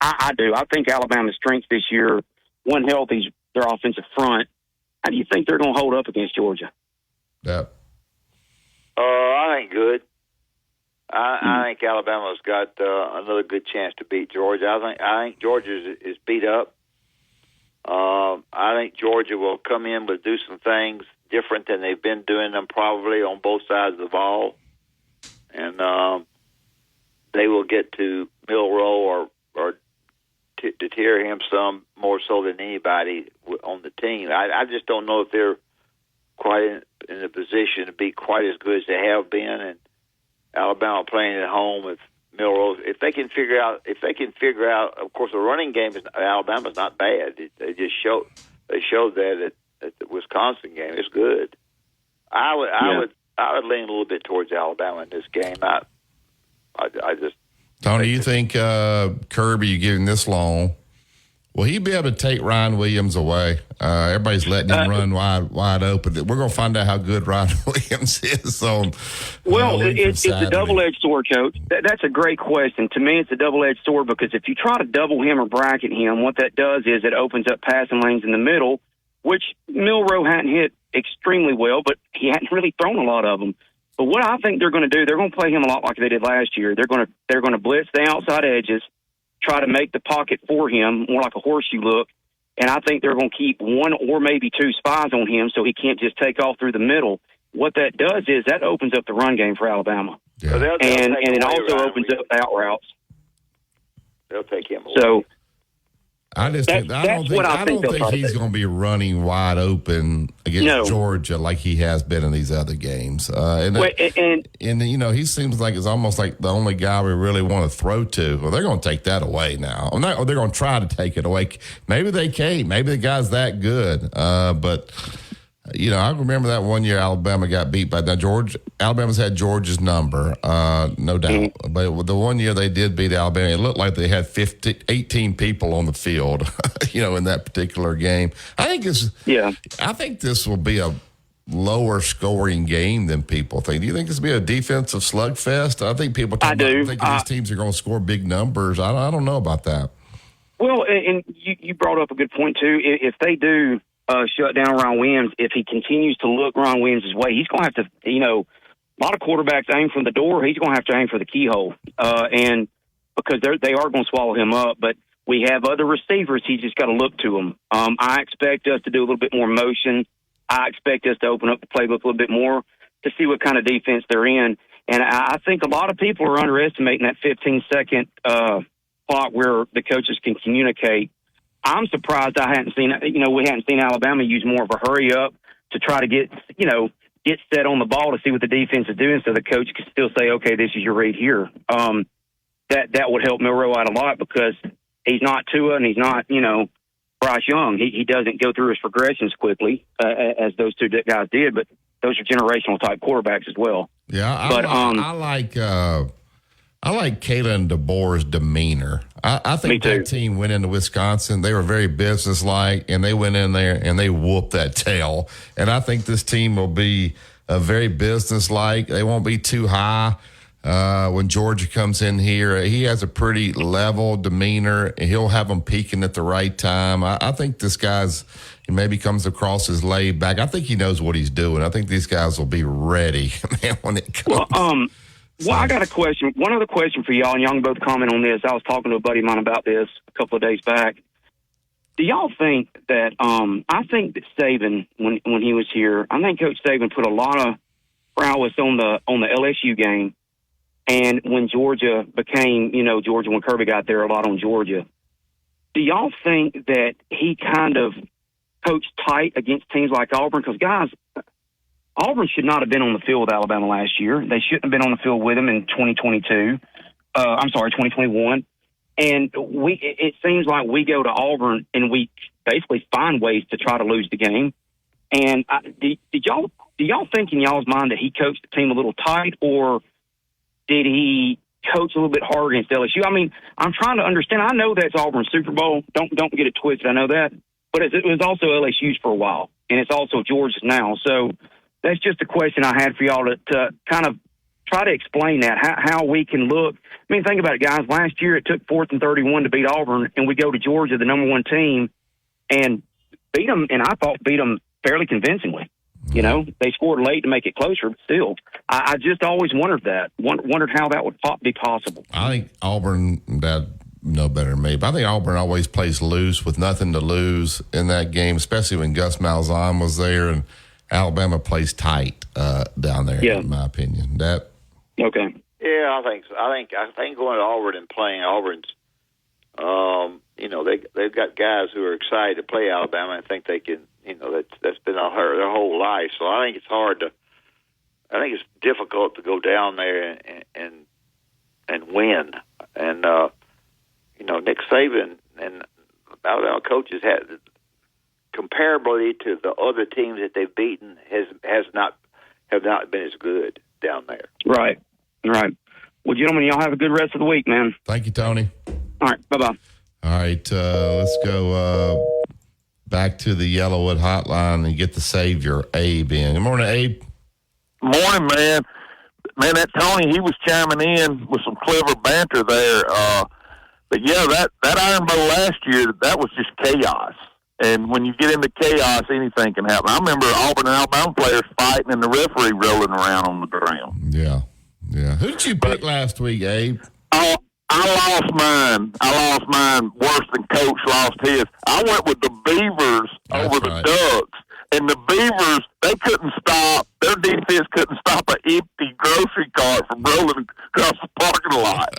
S22: I do? I think Alabama's strength this year, one healthy, their offensive front. How do you think they're going to hold up against Georgia?
S3: Yeah.
S4: I think good. I think Alabama's got another good chance to beat Georgia. I think Georgia is beat up. I think Georgia will come in but do some things different than they've been doing them probably on both sides of the ball. And they will get to Milroe or deter him some more so than anybody on the team. I just don't know if they're quite in a position to be quite as good as they have been. And Alabama playing at home with Milroe, if they can figure out, of course, the running game is Alabama's not bad. They showed that at the Wisconsin game. It's good. I would lean a little bit towards Alabama in this game. I just
S3: Tony, you think Kirby, you give him this long, will he be able to take Ryan Williams away? Everybody's letting him run wide open. We're going to find out how good Ryan Williams is.
S22: It's a double-edged sword, Coach. That's a great question. To me, it's a double-edged sword because if you try to double him or bracket him, what that does is it opens up passing lanes in the middle, which Milroe hadn't hit extremely well, but he hadn't really thrown a lot of them. But what I think they're going to do, they're going to play him a lot like they did last year. They're going to blitz the outside edges, try to make the pocket for him, more like a horseshoe look. And I think they're going to keep 1 or maybe 2 spies on him so he can't just take off through the middle. What that does is that opens up the run game for Alabama.
S3: Yeah.
S4: So they'll
S22: and it also opens up the out routes.
S4: They'll take him away.
S22: So
S3: I don't think he's going to be running wide open against Georgia like he has been in these other games. And he seems like it's almost like the only guy we really want to throw to. Well, they're going to take that away now. Or they're going to try to take it away. Maybe they can't. Maybe the guy's that good. But I remember that one year Alabama got beat by Alabama's had Georgia's number, no doubt. Mm-hmm. But the one year they did beat Alabama, it looked like they had 18 people on the field, in that particular game. I think this will be a lower scoring game than people think. Do you think this will be a defensive slugfest? I think people thinking these teams are going to score big numbers. I don't know about that.
S22: Well, and you brought up a good point too. If they do shut down Ryan Williams, if he continues to look Ryan Williams' way, he's going to have to, a lot of quarterbacks aim from the door. He's going to have to aim for the keyhole. And because they are going to swallow him up. But we have other receivers. He's just got to look to them. I expect us to do a little bit more motion. I expect us to open up the playbook a little bit more to see what kind of defense they're in. And I think a lot of people are underestimating that 15-second clock where the coaches can communicate. I'm surprised I hadn't seen, we hadn't seen Alabama use more of a hurry up to try to get set on the ball to see what the defense is doing so the coach can still say, okay, this is your read here. that would help Milroe out a lot because he's not Tua and he's not, Bryce Young. He doesn't go through his progressions quickly as those two guys did, but those are generational type quarterbacks as well.
S3: Yeah, I like Kalen DeBoer's demeanor. I think that team went into Wisconsin. They were very businesslike, and they went in there and they whooped that tail. And I think this team will be very businesslike. They won't be too high. When Georgia comes in here, he has a pretty level demeanor. He'll have them peaking at the right time. I think this he maybe comes across as laid back. I think he knows what he's doing. I think these guys will be ready, man, when it comes.
S22: Well, I got a question. One other question for y'all, and y'all can both comment on this. I was talking to a buddy of mine about this a couple of days back. Do y'all think that I think that Saban, when he was here, I think Coach Saban put a lot of prowess on the LSU game. And when Georgia became, Georgia, when Kirby got there, a lot on Georgia. Do y'all think that he kind of coached tight against teams like Auburn? Because, guys, Auburn should not have been on the field with Alabama last year. They shouldn't have been on the field with them in 2021. And it seems like we go to Auburn and we basically find ways to try to lose the game. And do y'all think in y'all's mind that he coached the team a little tight, or did he coach a little bit harder against LSU? I mean, I'm trying to understand. I know that's Auburn's Super Bowl. Don't get it twisted. I know that. But it was also LSU's for a while, and it's also Georgia's now. So that's just a question I had for y'all to kind of try to explain that, how we can look. I mean, think about it, guys. Last year it took 4th and 31 to beat Auburn, and we go to Georgia, the number one team, and beat them, and I thought beat them fairly convincingly. They scored late to make it closer, but still, I just always wondered how that would be possible.
S3: I think Auburn, no better than me, but I think Auburn always plays loose with nothing to lose in that game, especially when Gus Malzahn was there, and Alabama plays tight down there, in my opinion.
S22: Okay.
S4: Yeah, I think so. I think going to Auburn and playing Auburn's, they've got guys who are excited to play Alabama and think they can. That's been their whole life. So I think it's it's difficult to go down there and win. And Nick Saban and Alabama coaches comparably to the other teams that they've beaten have not been as good down there.
S22: Right. Well, gentlemen, y'all have a good rest of the week, man.
S3: Thank you, Tony.
S22: All right. Bye-bye.
S3: All right. Let's go back to the Yellowwood hotline and get the Savior, Abe, in. Good morning, Abe.
S5: Morning, man. Man, that Tony, he was chiming in with some clever banter there. But, yeah, that Iron Bowl last year, that was just chaos. And when you get into chaos, anything can happen. I remember Auburn and Alabama players fighting and the referee rolling around on the ground.
S3: Yeah. Who did you pick last week, Abe?
S5: I lost mine worse than Coach lost his. I went with the Beavers over the Ducks. And the Beavers, they couldn't stop. Their defense couldn't stop an empty grocery cart from rolling across the parking lot.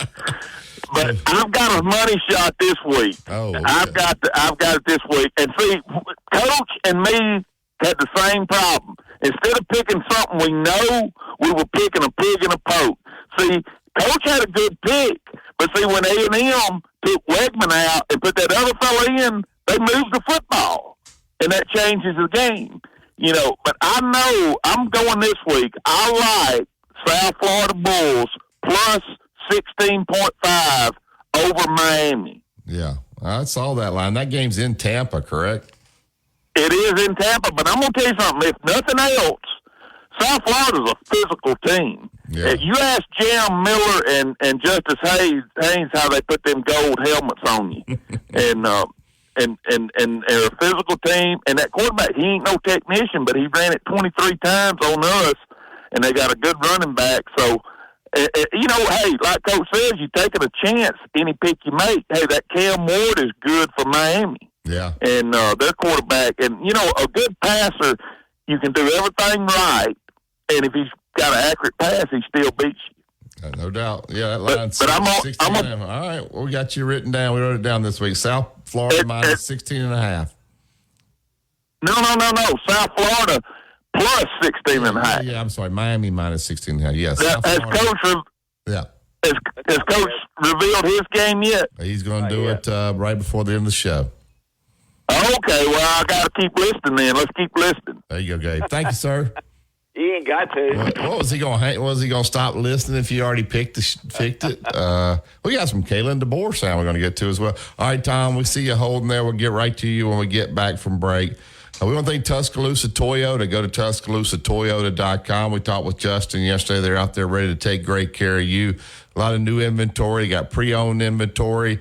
S5: But I've got a money shot this week.
S3: Oh, okay.
S5: I've got it this week. And see, Coach and me had the same problem. Instead of picking something we know, we were picking a pig in a poke. See, Coach had a good pick, but see, when A&M took Wegman out and put that other fella in, they moved the football, and that changes the game. But I know I'm going this week. I like South Florida Bulls plus 16.5 over Miami.
S3: Yeah, I saw that line. That game's in Tampa, correct?
S5: It is in Tampa, but I'm going to tell you something. If nothing else, South Florida's a physical team.
S3: Yeah.
S5: You ask Jam Miller and Justice Haynes how they put them gold helmets on you. and they're a physical team. And that quarterback, he ain't no technician, but he ran it 23 times on us, and they got a good running back. So, hey, like Coach says, you're taking a chance any pick you make. Hey, that Cam Ward is good for Miami.
S3: Yeah.
S5: And their quarterback. And, a good passer, you can do everything right. And if he's got an accurate pass, he still beats you.
S3: No doubt. Yeah, that line's 16 and a half. All right, well, we got you written down. We wrote it down this week. South Florida minus 16 and a half.
S5: No. South Florida plus 16 and a half.
S3: Yeah, I'm sorry. Miami minus 16 and a half. Yes.
S5: As Coach
S3: Yeah.
S5: Has Coach revealed his game yet?
S3: He's going to do it right before the end of the show.
S5: Okay, well, I got to keep listening then. Let's keep listening.
S3: There you go, Gabe. Thank you, sir.
S4: You ain't got to.
S3: What was he going to? Was he going to stop listening if you already picked it? We got some Kalen DeBoer sound we're going to get to as well. All right, Tom, we see you holding there. We'll get right to you when we get back from break. We want to thank Tuscaloosa Toyota. Go to TuscaloosaToyota.com. We talked with Justin yesterday. They're out there ready to take great care of you. A lot of new inventory. Got pre-owned inventory.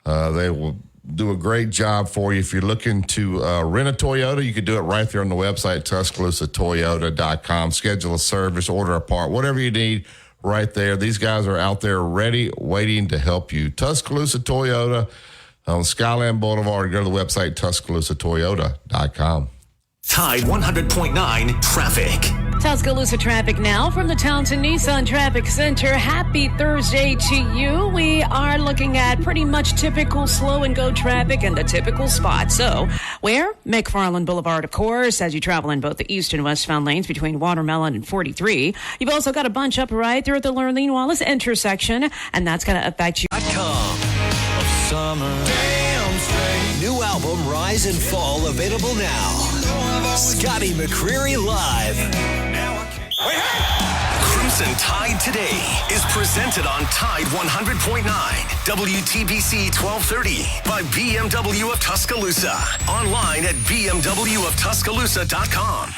S3: They will do a great job for you. If you're looking to rent a Toyota, you can do it right there on the website, TuscaloosaToyota.com. Schedule a service, order a part, whatever you need right there. These guys are out there ready, waiting to help you. Tuscaloosa Toyota on Skyland Boulevard. Go to the website, TuscaloosaToyota.com.
S1: Tide 100.9 traffic.
S7: Tuscaloosa traffic now from the Townsend Nissan Traffic Center. Happy Thursday to you. We are looking at pretty much typical slow and go traffic in the typical spot. So, where? McFarland Boulevard, of course, as you travel in both the east and westbound lanes between Watermelon and 43. You've also got a bunch up right there at the Lurleen Wallace intersection, and that's going to affect you.
S1: Of summer. Damn straight. New album Rise and Fall available now. Scotty McCreery live. Crimson Tide Today is presented on Tide 100.9 WTBC 1230 by BMW of Tuscaloosa. Online at bmwoftuscaloosa.com.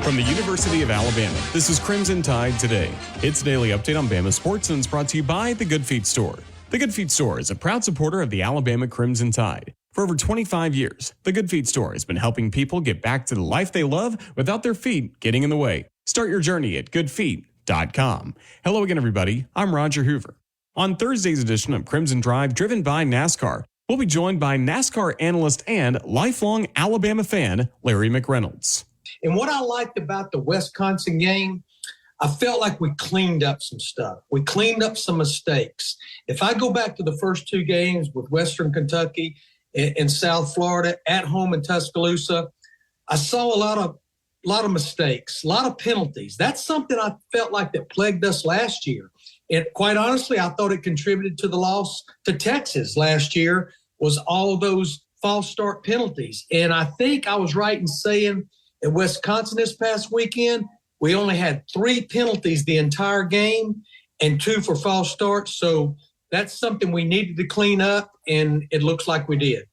S6: From the University of Alabama, this is Crimson Tide Today. It's a daily update on Bama sports, and it's brought to you by The Good Feet Store. The Good Feet Store is a proud supporter of the Alabama Crimson Tide. For over 25 years, The Good Feet Store has been helping people get back to the life they love without their feet getting in the way. Start your journey at goodfeet.com. Hello again, everybody. I'm Roger Hoover. On Thursday's edition of Crimson Drive, driven by NASCAR, we'll be joined by NASCAR analyst and lifelong Alabama fan, Larry McReynolds.
S8: And what I liked about the Wisconsin game, I felt like we cleaned up some stuff. We cleaned up some mistakes. If I go back to the first two games with Western Kentucky and South Florida at home in Tuscaloosa, I saw a lot of mistakes, a lot of penalties. That's something I felt like that plagued us last year. And quite honestly, I thought it contributed to the loss to Texas last year was all those false start penalties. And I think I was right in saying at Wisconsin this past weekend, we only had 3 penalties the entire game and 2 for false starts. So that's something we needed to clean up, and it looks like we did.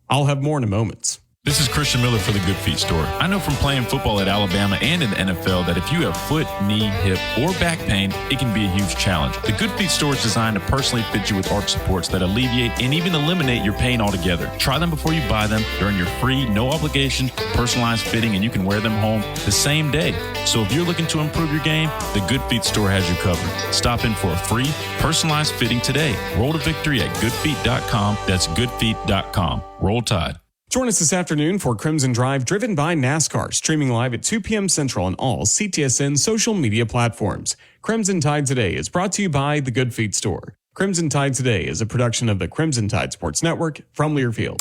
S6: I'll have more in a moment.
S23: This is Christian Miller for the Good Feet Store. I know from playing football at Alabama and in the NFL that if you have foot, knee, hip, or back pain, it can be a huge challenge. The Good Feet Store is designed to personally fit you with arch supports that alleviate and even eliminate your pain altogether. Try them before you buy them. They're in your free, no obligation, personalized fitting, and you can wear them home the same day. So if you're looking to improve your game, the Good Feet Store has you covered. Stop in for a free, personalized fitting today. Roll to victory at goodfeet.com. That's goodfeet.com. Roll Tide.
S6: Join us this afternoon for Crimson Drive, driven by NASCAR, streaming live at 2 p.m. Central on all CTSN social media platforms. Crimson Tide Today is brought to you by The Good Feet Store. Crimson Tide Today is a production of the Crimson Tide Sports Network from Learfield.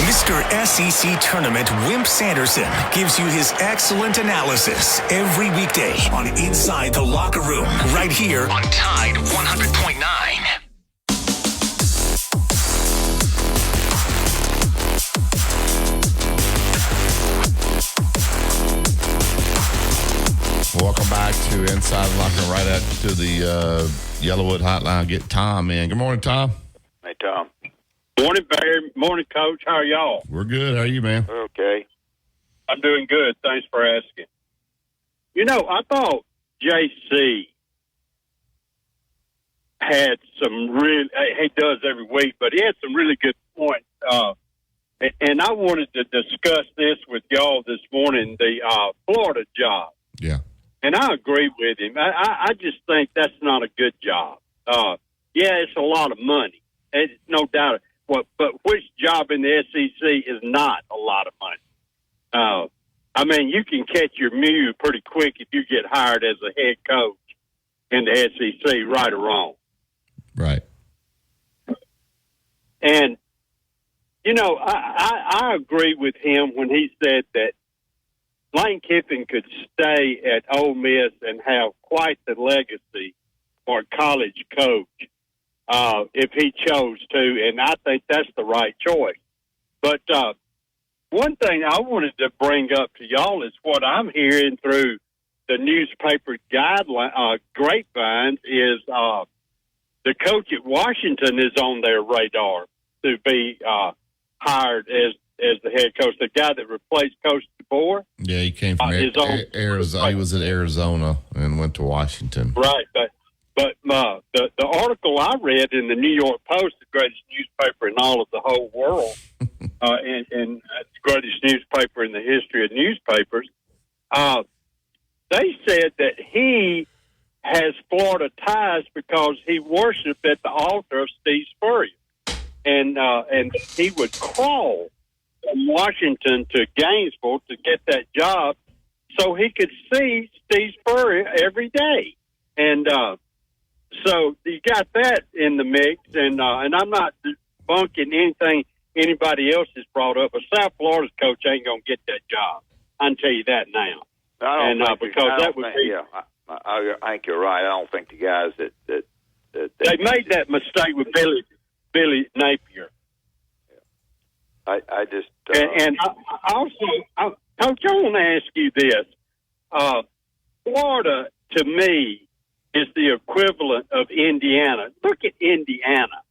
S1: Mr. SEC Tournament Wimp Sanderson gives you his excellent analysis every weekday on Inside the Locker Room, right here on Tide 100.9.
S3: Welcome back to Inside the Locker Room, right up to the Yellowwood Hotline. Get Tom in. Good morning, Tom.
S4: Hey, Tom.
S24: Morning, Barry. Morning, Coach. How are y'all?
S3: We're good. How are you, man?
S4: Okay.
S24: I'm doing good. Thanks for asking. You know, I thought JC had some really, he does every week, but he had some really good points. And I wanted to discuss this with y'all this morning, the Florida job.
S3: Yeah.
S24: And I agree with him. I just think that's not a good job. Yeah, it's a lot of money. It's no doubt. But which job in the SEC is not a lot of money? I mean, you can catch your mew pretty quick if you get hired as a head coach in the SEC, right or wrong.
S3: Right.
S24: And, you know, I agree with him when he said that Lane Kiffin could stay at Ole Miss and have quite the legacy for a college coach if he chose to, and I think that's the right choice. But one thing I wanted to bring up to y'all is what I'm hearing through the newspaper grapevines is the coach at Washington is on their radar to be hired as the head coach, the guy that replaced Coach DeBoer.
S3: Yeah, he came from Arizona. He was at Arizona and went to Washington.
S24: Right, but the article I read in the New York Post, the greatest newspaper in all of the whole world, and the greatest newspaper in the history of newspapers, they said that he has Florida ties because he worshipped at the altar of Steve Spurrier, and he would crawl from Washington to Gainesville to get that job so he could see Steve Spurrier every day. And so you got that in the mix, and I'm not bunking anything anybody else has brought up, but South Florida's coach ain't going to get that job. I can tell you that now. I
S2: think you're right. I don't think the guys that
S24: they made that mistake with Billy Napier.
S2: I just
S24: and I also, Coach, I want to ask you this: Florida, to me, is the equivalent of Indiana. Look at Indiana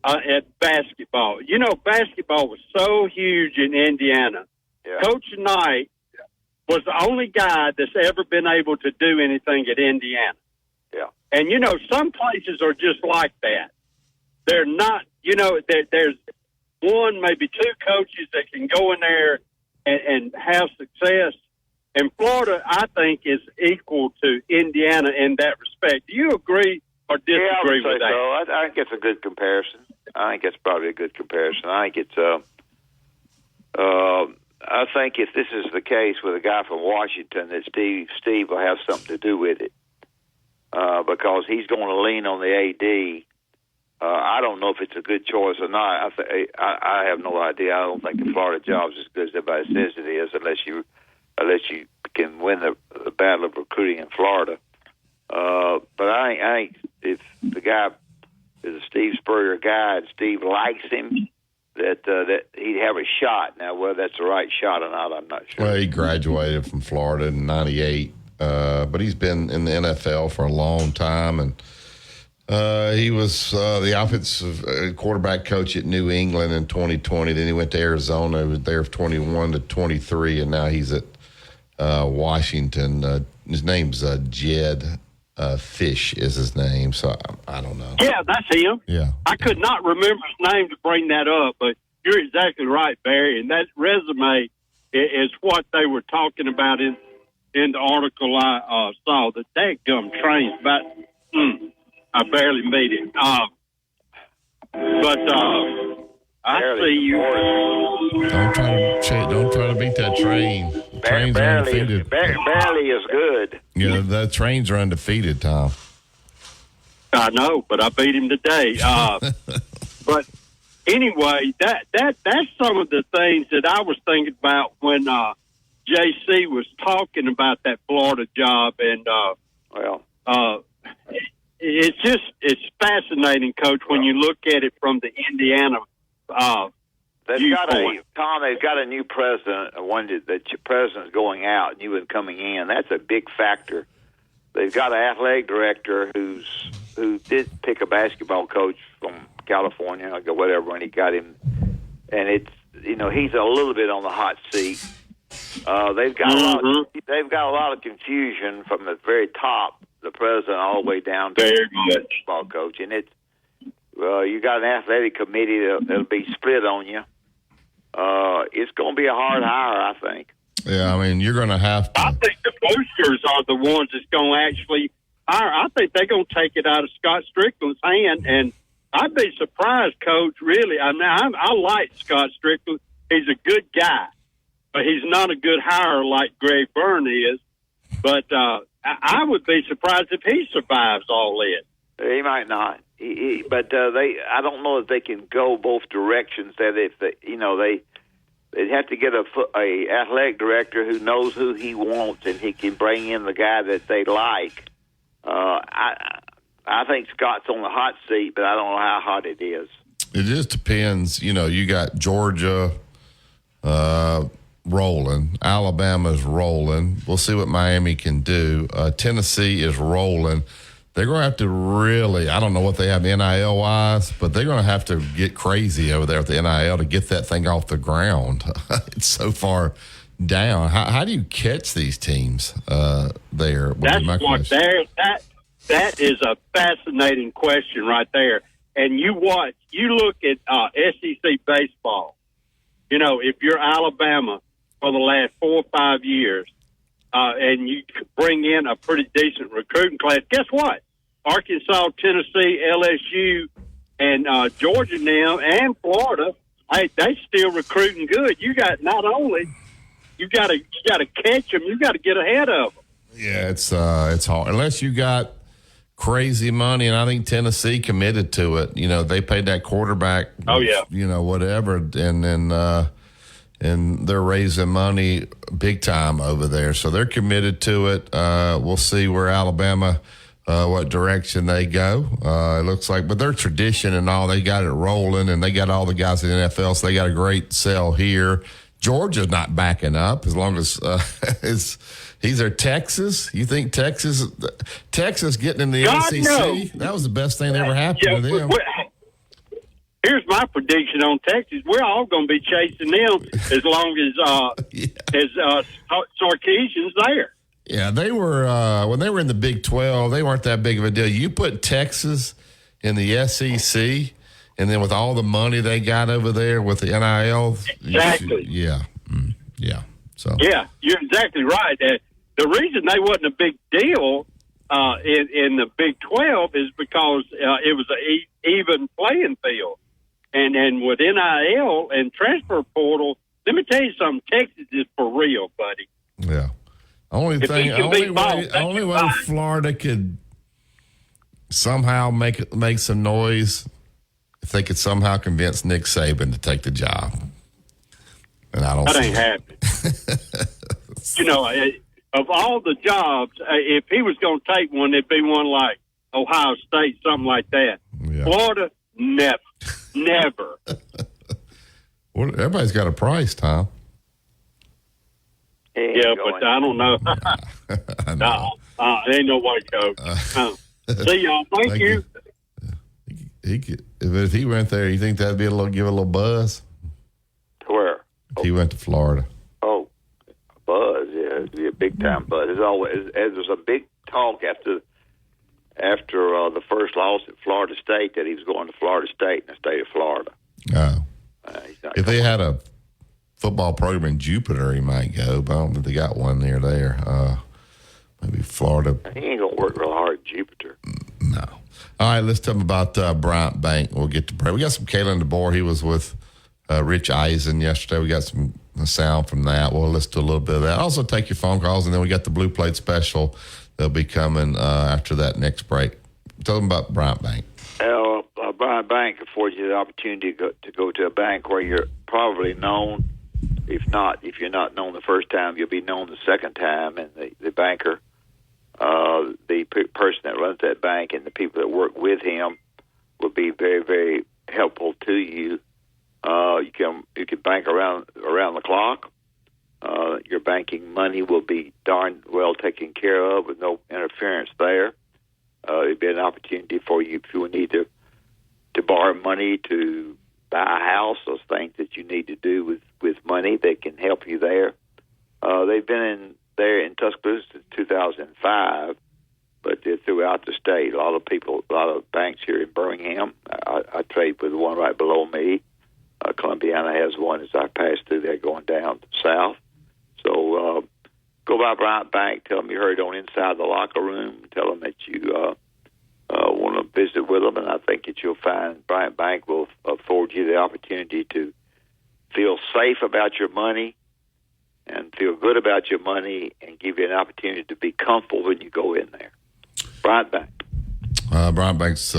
S24: at basketball. You know, basketball was so huge in Indiana.
S2: Yeah.
S24: Coach Knight was the only guy that's ever been able to do anything at Indiana.
S2: Yeah.
S24: And, you know, some places are just like that. They're not, you know, there's one, maybe two coaches that can go in there and have success. And Florida, I think, is equal to Indiana in that respect. Do you agree or disagree with that?
S2: So. I think it's a good comparison. I think it's probably a good comparison. I think it's I think if this is the case with a guy from Washington, that Steve will have something to do with it because he's going to lean on the AD. I don't know if it's a good choice or not. I have no idea. I don't think the Florida job's as good as everybody says it is, unless you can win the battle of recruiting in Florida. But I think if the guy is a Steve Spurrier guy and Steve likes him, that he'd have a shot. Now, whether that's the right shot or not, I'm not sure.
S3: Well, he graduated from Florida in '98, but he's been in the NFL for a long time, and he was the offensive quarterback coach at New England in 2020. Then he went to Arizona. He was there from 21 to 23, and now he's at Washington. His name's Jed Fish is his name, so I don't know.
S24: Yeah, that's him.
S3: Yeah.
S24: I could not remember his name to bring that up, but you're exactly right, Barry. And that resume is what they were talking about in the article I saw. The dadgum train's about, I barely made it. But I see you.
S3: Don't try to beat that train. Trains are undefeated.
S2: Barely is good.
S3: Yeah, the trains are undefeated, Tom.
S24: I know, but I beat him today. But anyway, that's some of the things that I was thinking about when JC was talking about that Florida job, and it's fascinating, Coach, when you look at it from the Indiana
S2: They've got a new president. One that the president's going out, and you and coming in. That's a big factor. They've got an athletic director who did pick a basketball coach from California, or whatever, when he got him. And it's he's a little bit on the hot seat. They've got a lot of confusion from the very top, the president, all the way down to the basketball coach, and it's. You got an athletic committee that'll be split on you. It's going to be a hard hire, I think.
S3: Yeah, I mean, you're going to have to.
S24: I think the boosters are the ones that's going to actually hire. I think they're going to take it out of Scott Strickland's hand, and I'd be surprised, Coach, really. I mean, I like Scott Strickland. He's a good guy, but he's not a good hire like Greg Byrne is. But I would be surprised if he survives all this.
S2: He might not. But I don't know if they can go both directions. That if they they'd have to get a athletic director who knows who he wants, and he can bring in the guy that they like. I think Scott's on the hot seat, but I don't know how hot it is.
S3: It just depends. You got Georgia rolling. Alabama's rolling. We'll see what Miami can do. Tennessee is rolling. They're going to have to really, I don't know what they have NIL-wise, but they're going to have to get crazy over there with the NIL to get that thing off the ground. It's so far down. How do you catch these teams there?
S24: That is a fascinating question right there. And you look at SEC baseball. If you're Alabama for the last 4 or 5 years, and you bring in a pretty decent recruiting class, guess what? Arkansas, Tennessee, LSU, and Georgia now, and Florida, they still recruiting good. You got not only you got to catch them, you got to get ahead of them.
S3: Yeah, it's hard unless you got crazy money, and I think Tennessee committed to it. They paid that quarterback.
S24: Oh yeah.
S3: Whatever, and then and they're raising money big time over there, so they're committed to it. We'll see where Alabama, what direction they go. It looks like, but their tradition and all, they got it rolling, and they got all the guys in the NFL, so they got a great sell here. Georgia's not backing up as long as he's there. Texas, you think Texas getting in the ACC?
S24: No.
S3: That was the best thing that ever happened to them.
S24: Here's my prediction on Texas: we're all going to be chasing them as long as Sarkisian's there.
S3: Yeah, they were when they were in the Big 12. They weren't that big of a deal. You put Texas in the SEC. And then with all the money they got over there with the NIL.
S24: Exactly.
S3: Yeah. So.
S24: Yeah, you're exactly right. The reason they wasn't a big deal in the Big 12 is because it was an even playing field. And with NIL and transfer portal, let me tell you something, Texas is for real, buddy.
S3: Yeah. Only way Florida could somehow make some noise, if they could somehow convince Nick Saban to take the job. And I don't
S24: That ain't happening. Of all the jobs, if he was going to take one, it'd be one like Ohio State, something like that. Yeah. Florida, never.
S3: Well, everybody's got a price, Tom.
S24: Yeah, but I don't know. No, ain't no way, Coach. See y'all. Thank you.
S3: If he went there, you think that'd be give a little buzz?
S2: Where?
S3: If he went to Florida.
S2: Oh, buzz, yeah, it'd be a big time buzz. There's a big talk after the first loss at Florida State that he was going to Florida State in the state of Florida.
S3: Oh. If they had a football program in Jupiter, he might go, but I don't think they got one near there. Maybe Florida.
S2: He ain't going to work real hard in Jupiter.
S3: No. All right, let's talk about Bryant Bank. We'll get to break. We got some Kalen DeBoer. He was with Rich Eisen yesterday. We got some sound from that. We'll listen to a little bit of that. Also take your phone calls, and then we got the Blue Plate special. They'll be coming after that next break. Tell them about Bryant Bank.
S2: Bryant Bank affords you the opportunity to go to a bank where you're probably known. If you're not known the first time, you'll be known the second time, and the banker, the person that runs that bank, and the people that work with him will be very, very helpful to you. You can bank around the clock. Your banking money will be darn well taken care of with no interference there. It'd be an opportunity for you if you need to borrow money to buy a house, those things that you need to do with money. They can help you there. They've been there in Tuscaloosa since 2005, but they're throughout the state. A lot of banks here in Birmingham. I trade with the one right below me. Columbiana has one as I pass through there going down south. So go by Bryant Bank. Tell them you heard on Inside the Locker Room. Tell them that you want to visit with them, and I think that you'll find Bryant Bank will afford you the opportunity to feel safe about your money and feel good about your money and give you an opportunity to be comfortable when you go in there. Bryant Bank.
S3: Brian Banks,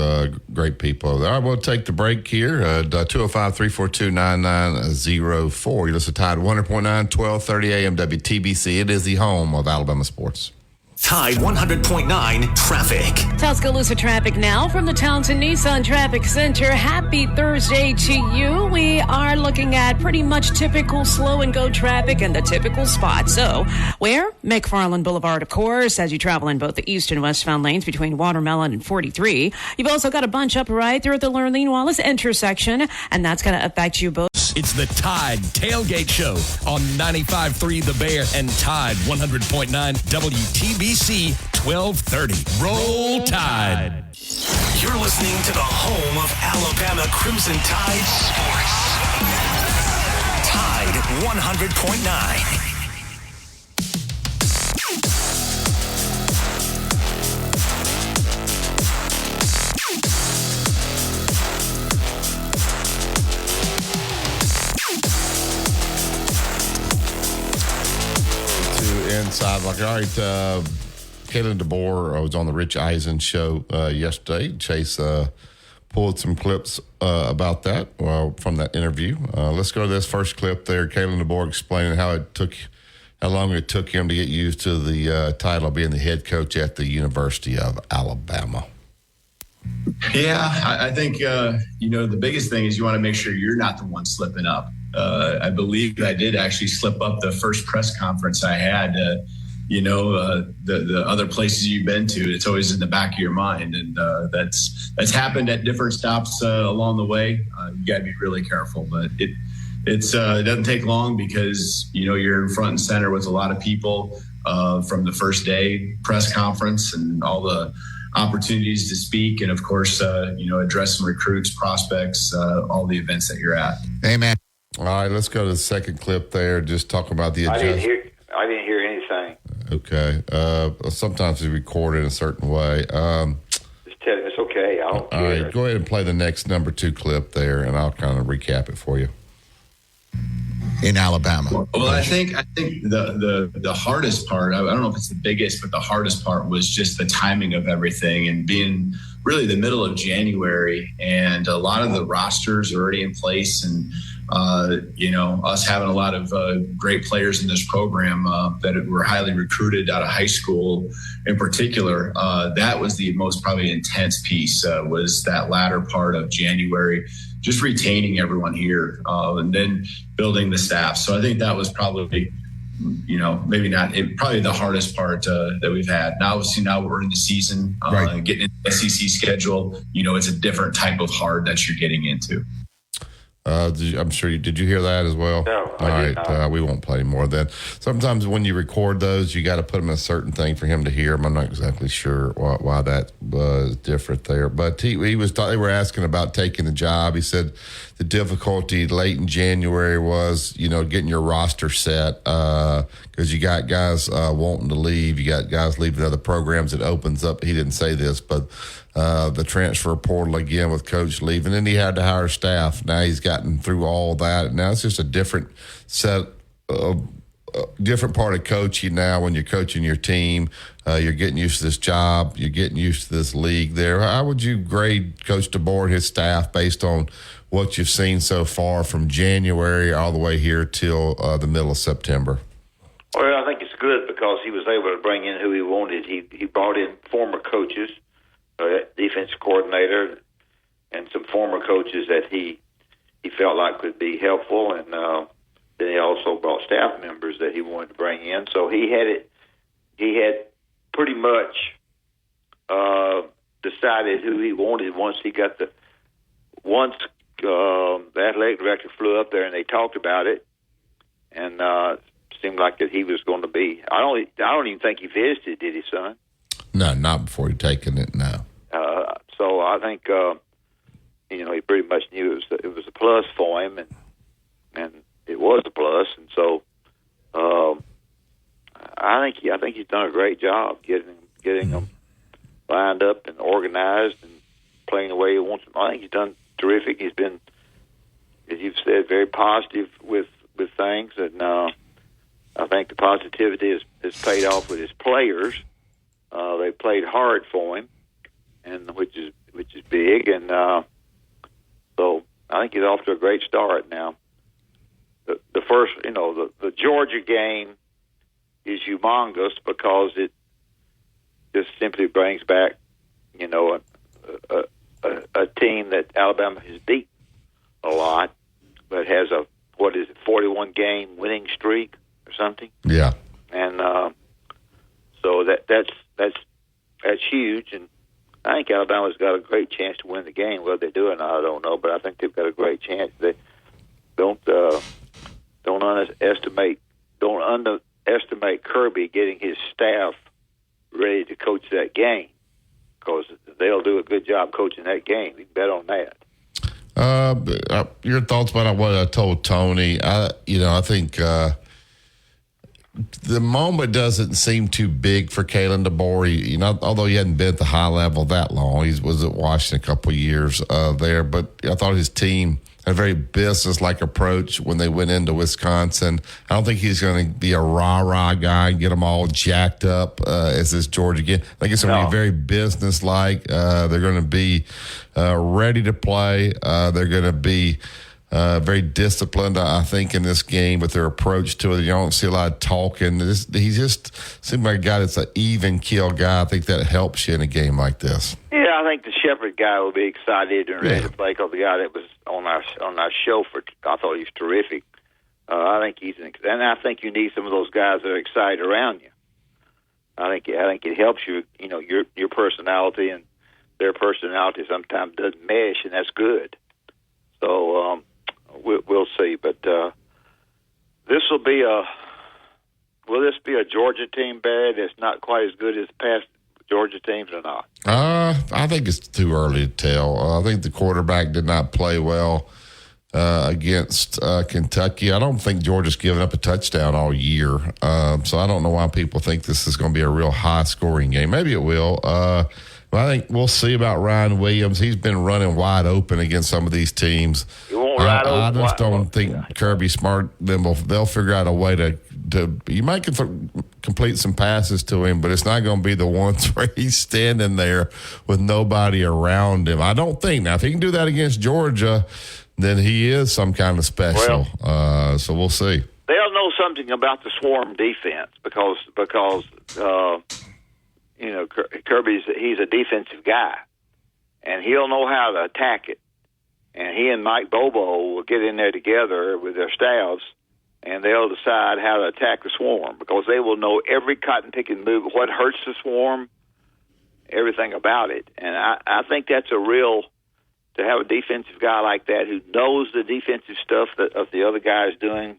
S3: great people. All right, we'll take the break here at 205-342-9904. You listen to Tide 100.9, 1230 AM WTBC. It is the home of Alabama sports.
S1: Tide 100.9 traffic.
S7: Tuscaloosa traffic now from the Townsend Nissan Traffic Center. Happy Thursday to you. We are looking at pretty much typical slow and go traffic in the typical spot. So, where? McFarland Boulevard, of course, as you travel in both the east and westbound lanes between Watermelon and 43. You've also got a bunch up right there at the Lurleen Wallace intersection, and that's going to affect you both.
S11: It's the Tide Tailgate Show on 95.3 The Bear and Tide 100.9 WTBC 1230. Roll Tide.
S1: You're listening to the home of Alabama Crimson Tide Sports. Tide 100.9.
S3: Inside, all right, Kalen DeBoer was on the Rich Eisen show yesterday. Chase pulled some clips about that from that interview. Let's go to this first clip there. Kalen DeBoer explaining how long it took him to get used to the title of being the head coach at the University of Alabama.
S13: Yeah, I think, the biggest thing is you want to make sure you're not the one slipping up. I believe I did actually slip up the first press conference I had. The other places you've been to, it's always in the back of your mind. And that's happened at different stops along the way. You got to be really careful. But it doesn't take long because, you're in front and center with a lot of people from the first day press conference and all the opportunities to speak. And, of course, address some recruits, prospects, all the events that you're at.
S3: Amen. All right, let's go to the second clip there. Just talk about the adjustment.
S2: I didn't hear anything.
S3: Okay. Sometimes we record in a certain way.
S2: Just tell me it's okay. I don't care.
S3: All right, go ahead and play the next number 2 clip there, and I'll kind of recap it for you.
S13: In Alabama. Well, I think the hardest part, I don't know if it's the biggest, but the hardest part was just the timing of everything and being really the middle of January, and a lot of the rosters are already in place, and us having a lot of great players in this program that were highly recruited out of high school in particular. That was the most probably intense piece, was that latter part of January, just retaining everyone here and then building the staff. So I think that was probably, probably the hardest part that we've had. Now, obviously, now we're in the season, right. Getting into the SEC schedule, it's a different type of hard that you're getting into.
S3: I'm sure did you hear that as well?
S2: No,
S3: all right. We won't play more then. Sometimes when you record those, you got to put them in a certain thing for him to hear them. I'm not exactly sure why that was different there, but they were asking about taking the job. He said the difficulty late in January was, getting your roster set because you got guys wanting to leave. You got guys leaving other programs. It opens up. He didn't say this, but the transfer portal again with coach leaving, and he had to hire staff. Now he's gotten through all that. Now it's just a different set of different part of coaching now. When you're coaching your team, you're getting used to this job. You're getting used to this league there. How would you grade Coach DeBoer and his staff based on what you've seen so far from January all the way here till the middle of September?
S2: Well, I think it's good because he was able to bring in who he wanted. He brought in former coaches, defense coordinator, and some former coaches that he felt like could be helpful, and then he also brought staff members that he wanted to bring in. So he had pretty much decided who he wanted once the athletic director flew up there and they talked about it, and seemed like that he was going to be. I don't even think he visited, did he, son?
S3: No, not before he taken it. No.
S2: So I think he pretty much knew it was a plus for him, and it was a plus, and so I think he's done a great job getting them lined up and organized and playing the way he wants them. I think he's done terrific. He's been, as you've said, very positive with things, and I think the positivity has paid off with his players. They played hard for him, and which is big, and so I think he's off to a great start now. The first, the Georgia game is humongous because it just simply brings back, a team that Alabama has beaten a lot, but has a 41 game winning streak or something.
S3: Yeah,
S2: and so that's huge, and I think Alabama's got a great chance to win the game. Whether they do or not, I don't know, but I think they've got a great chance. They don't underestimate Kirby getting his staff ready to coach that game, because they'll do a good job coaching that game. You can bet on that.
S3: Your thoughts about what I told Tony? I think the moment doesn't seem too big for Kalen DeBoer. Although he hadn't been at the high level that long, he was at Washington a couple of years there. But I thought his team had a very business-like approach when they went into Wisconsin. I don't think he's going to be a rah-rah guy and get them all jacked up as this Georgia game. I think it's going to be very business-like. They're going to be ready to play. They're going to be very disciplined, I think, in this game with their approach to it. You don't see a lot of talking. He just seems like a guy that's an even-kill guy. I think that helps you in a game like this.
S2: Yeah, I think the Shepherd guy will be excited and ready to play, because the guy that was on our show I thought he was terrific. I think and I think you need some of those guys that are excited around you. I think it helps you. Your personality and their personality sometimes doesn't mesh, and that's good. So we'll see. But this will be will this be a Georgia team, Barry, that's not quite as good as past Georgia teams or not?
S3: I think it's too early to tell. I think the quarterback did not play well against Kentucky. I don't think Georgia's given up a touchdown all year. So I don't know why people think this is going to be a real high-scoring game. Maybe it will. But I think we'll see about Ryan Williams. He's been running wide open against some of these teams. I just don't think Kirby Smart, they'll figure out a way to you might complete some passes to him, but it's not going to be the ones where he's standing there with nobody around him. I don't think. Now, if he can do that against Georgia, then he is some kind of special. So we'll see.
S2: They'll know something about the swarm defense because he's a defensive guy, and he'll know how to attack it. And he and Mike Bobo will get in there together with their staffs, and they'll decide how to attack the swarm, because they will know every cotton-picking move, what hurts the swarm, everything about it. And I think that's to have a defensive guy like that who knows the defensive stuff of the other guys doing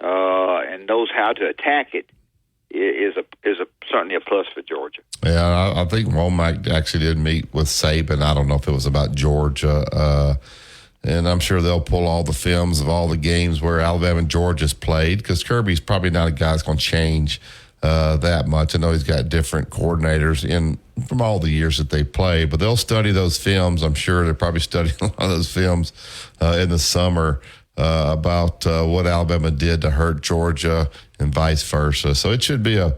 S2: and knows how to attack it is certainly a plus for Georgia.
S3: Yeah, I think Womack actually did meet with Saban. I don't know if it was about Georgia. And I'm sure they'll pull all the films of all the games where Alabama and Georgia's played, because Kirby's probably not a guy that's going to change that much. I know he's got different coordinators from all the years that they play, but they'll study those films. I'm sure they're probably studying a lot of those films in the summer about what Alabama did to hurt Georgia and vice versa. So it should be a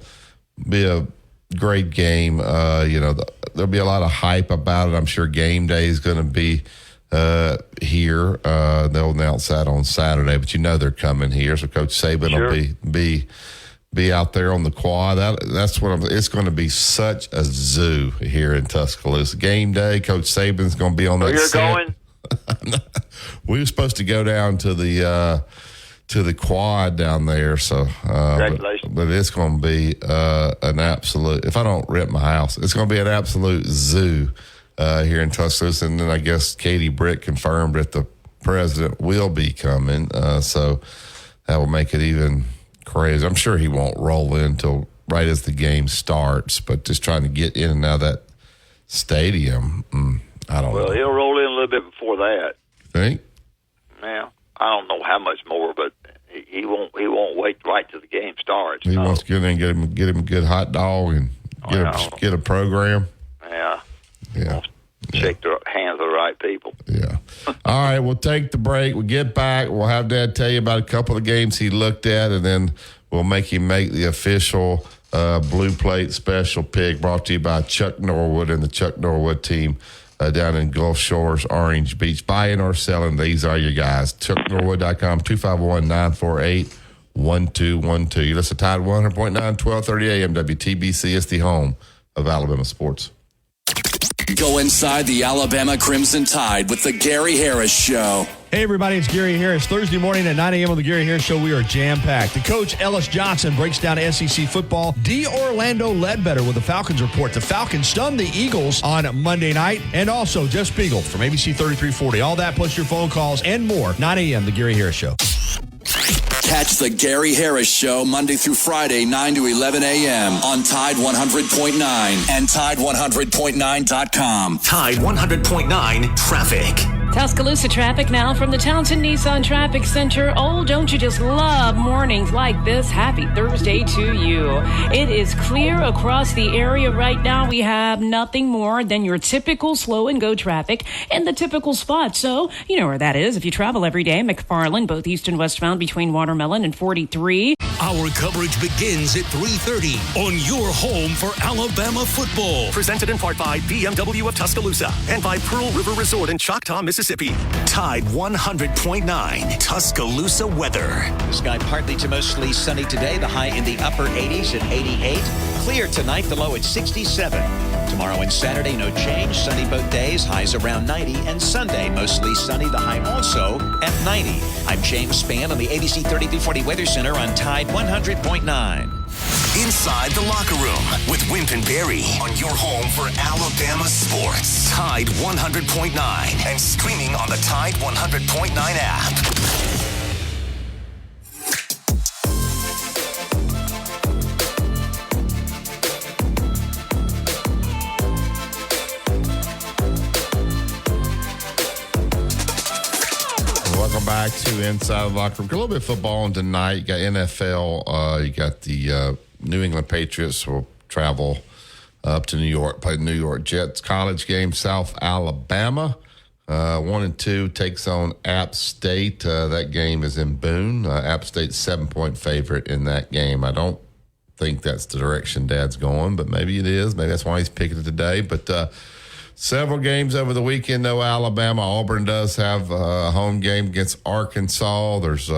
S3: great game. There'll be a lot of hype about it. I'm sure game day is going to be here. They'll announce that on Saturday, but they're coming here. So Coach Saban will be out there on the quad. It's going to be such a zoo here in Tuscaloosa. Game day, Coach Saban's going to be on that set. You're going? We were supposed to go down to the quad down there. So,
S2: congratulations.
S3: But it's going to be an absolute, if I don't rip my house, it's going to be an absolute zoo here in Tuscaloosa. And then I guess Katie Britt confirmed that the president will be coming. So that will make it even crazy. I'm sure he won't roll in until right as the game starts, but just trying to get in and out of that stadium, I don't know.
S2: Well, he'll roll in a little bit before that.
S3: Think?
S2: Yeah. I don't know how much more, but he won't wait right till the game starts.
S3: He wants to get in and get him a good hot dog and get a program.
S2: Yeah.
S3: Yeah.
S2: Shake the hands of the right people.
S3: Yeah. All right, we'll take the break. We'll get back. We'll have Dad tell you about a couple of games he looked at, and then we'll make him make the official Blue Plate Special Pick brought to you by Chuck Norwood and the Chuck Norwood team down in Gulf Shores, Orange Beach. Buying or selling, these are your guys. ChuckNorwood.com, 251-948-1212. You listen to Tide 100.9, 1230 AM, WTBC. It's the home of Alabama sports.
S17: Go inside the Alabama Crimson Tide with the Gary Harris Show.
S18: Hey, everybody, it's Gary Harris. Thursday morning at 9 a.m. on the Gary Harris Show, we are jam-packed. The coach, Ellis Johnson, breaks down SEC football. D. Orlando Ledbetter with the Falcons report. The Falcons stunned the Eagles on Monday night. And also, Jeff Spiegel from ABC 3340. All that plus your phone calls and more. 9 a.m., the Gary Harris Show.
S17: Catch the Gary Harris Show Monday through Friday, 9 to 11 a.m. on Tide 100.9 and Tide100.9.com.
S1: Tide 100.9 traffic.
S7: Tuscaloosa traffic now from the Townsend Nissan Traffic Center. Oh, don't you just love mornings like this? Happy Thursday to you. It is clear across the area right now. We have nothing more than your typical slow and go traffic in the typical spot. So, you know where that is. If you travel every day, McFarland, both east and westbound between Watermelon and 43.
S12: Our coverage begins at 3:30 on your home for Alabama football.
S1: Presented in part by BMW of Tuscaloosa and by Pearl River Resort in Choctaw, Mississippi. Tide 100.9 Tuscaloosa weather.
S14: The sky partly to mostly sunny today. The high in the upper 80s at 88. Clear tonight, the low at 67. Tomorrow and Saturday, no change. Sunny both days, highs around 90. And Sunday, mostly sunny, the high also at 90. I'm James Spann on the ABC 3340 Weather Center on Tide 100.9.
S1: Inside the Locker Room with Wimp and Barry on your home for Alabama sports. Tide 100.9 and streaming on the Tide 100.9 app.
S3: Welcome back to Inside the Locker Room. A little bit of football on tonight. You got NFL. You got the New England Patriots will travel up to New York, play the New York Jets. College game, South Alabama. 1-2 takes on App State. That game is in Boone. App State's 7-point favorite in that game. I don't think that's the direction Dad's going, but maybe it is. Maybe that's why he's picking it today. But several games over the weekend, though. Alabama, Auburn does have a home game against Arkansas. There's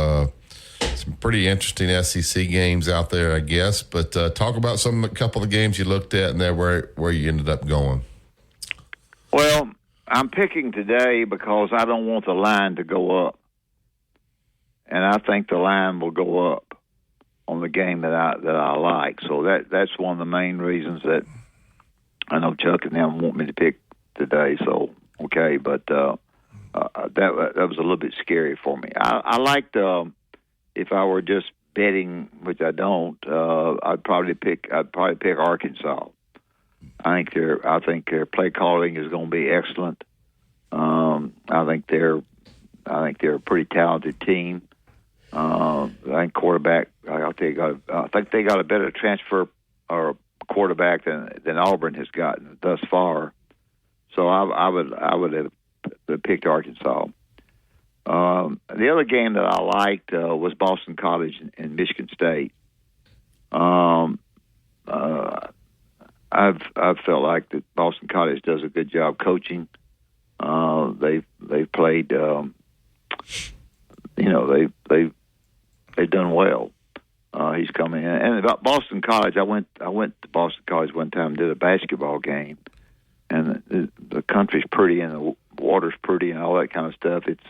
S3: some pretty interesting SEC games out there, I guess. But talk about a couple of games you looked at and there where you ended up going.
S2: Well, I'm picking today because I don't want the line to go up, and I think the line will go up on the game that I like. So that's one of the main reasons that I know Chuck and them want me to pick today. So okay, but that was a little bit scary for me. I liked if I were just betting, which I don't, I'd probably pick Arkansas. I think their play calling is going to be excellent. I think they're a pretty talented team. I think quarterback. I think they got a better transfer or quarterback than Auburn has gotten thus far. So I would have picked Arkansas. The other game that I liked was Boston College and Michigan State. I've felt like that Boston College does a good job coaching. They've played. They've done well. He's coming in, and about Boston College, I went to Boston College one time, did a basketball game, and the country's pretty and the water's pretty and all that kind of stuff. It's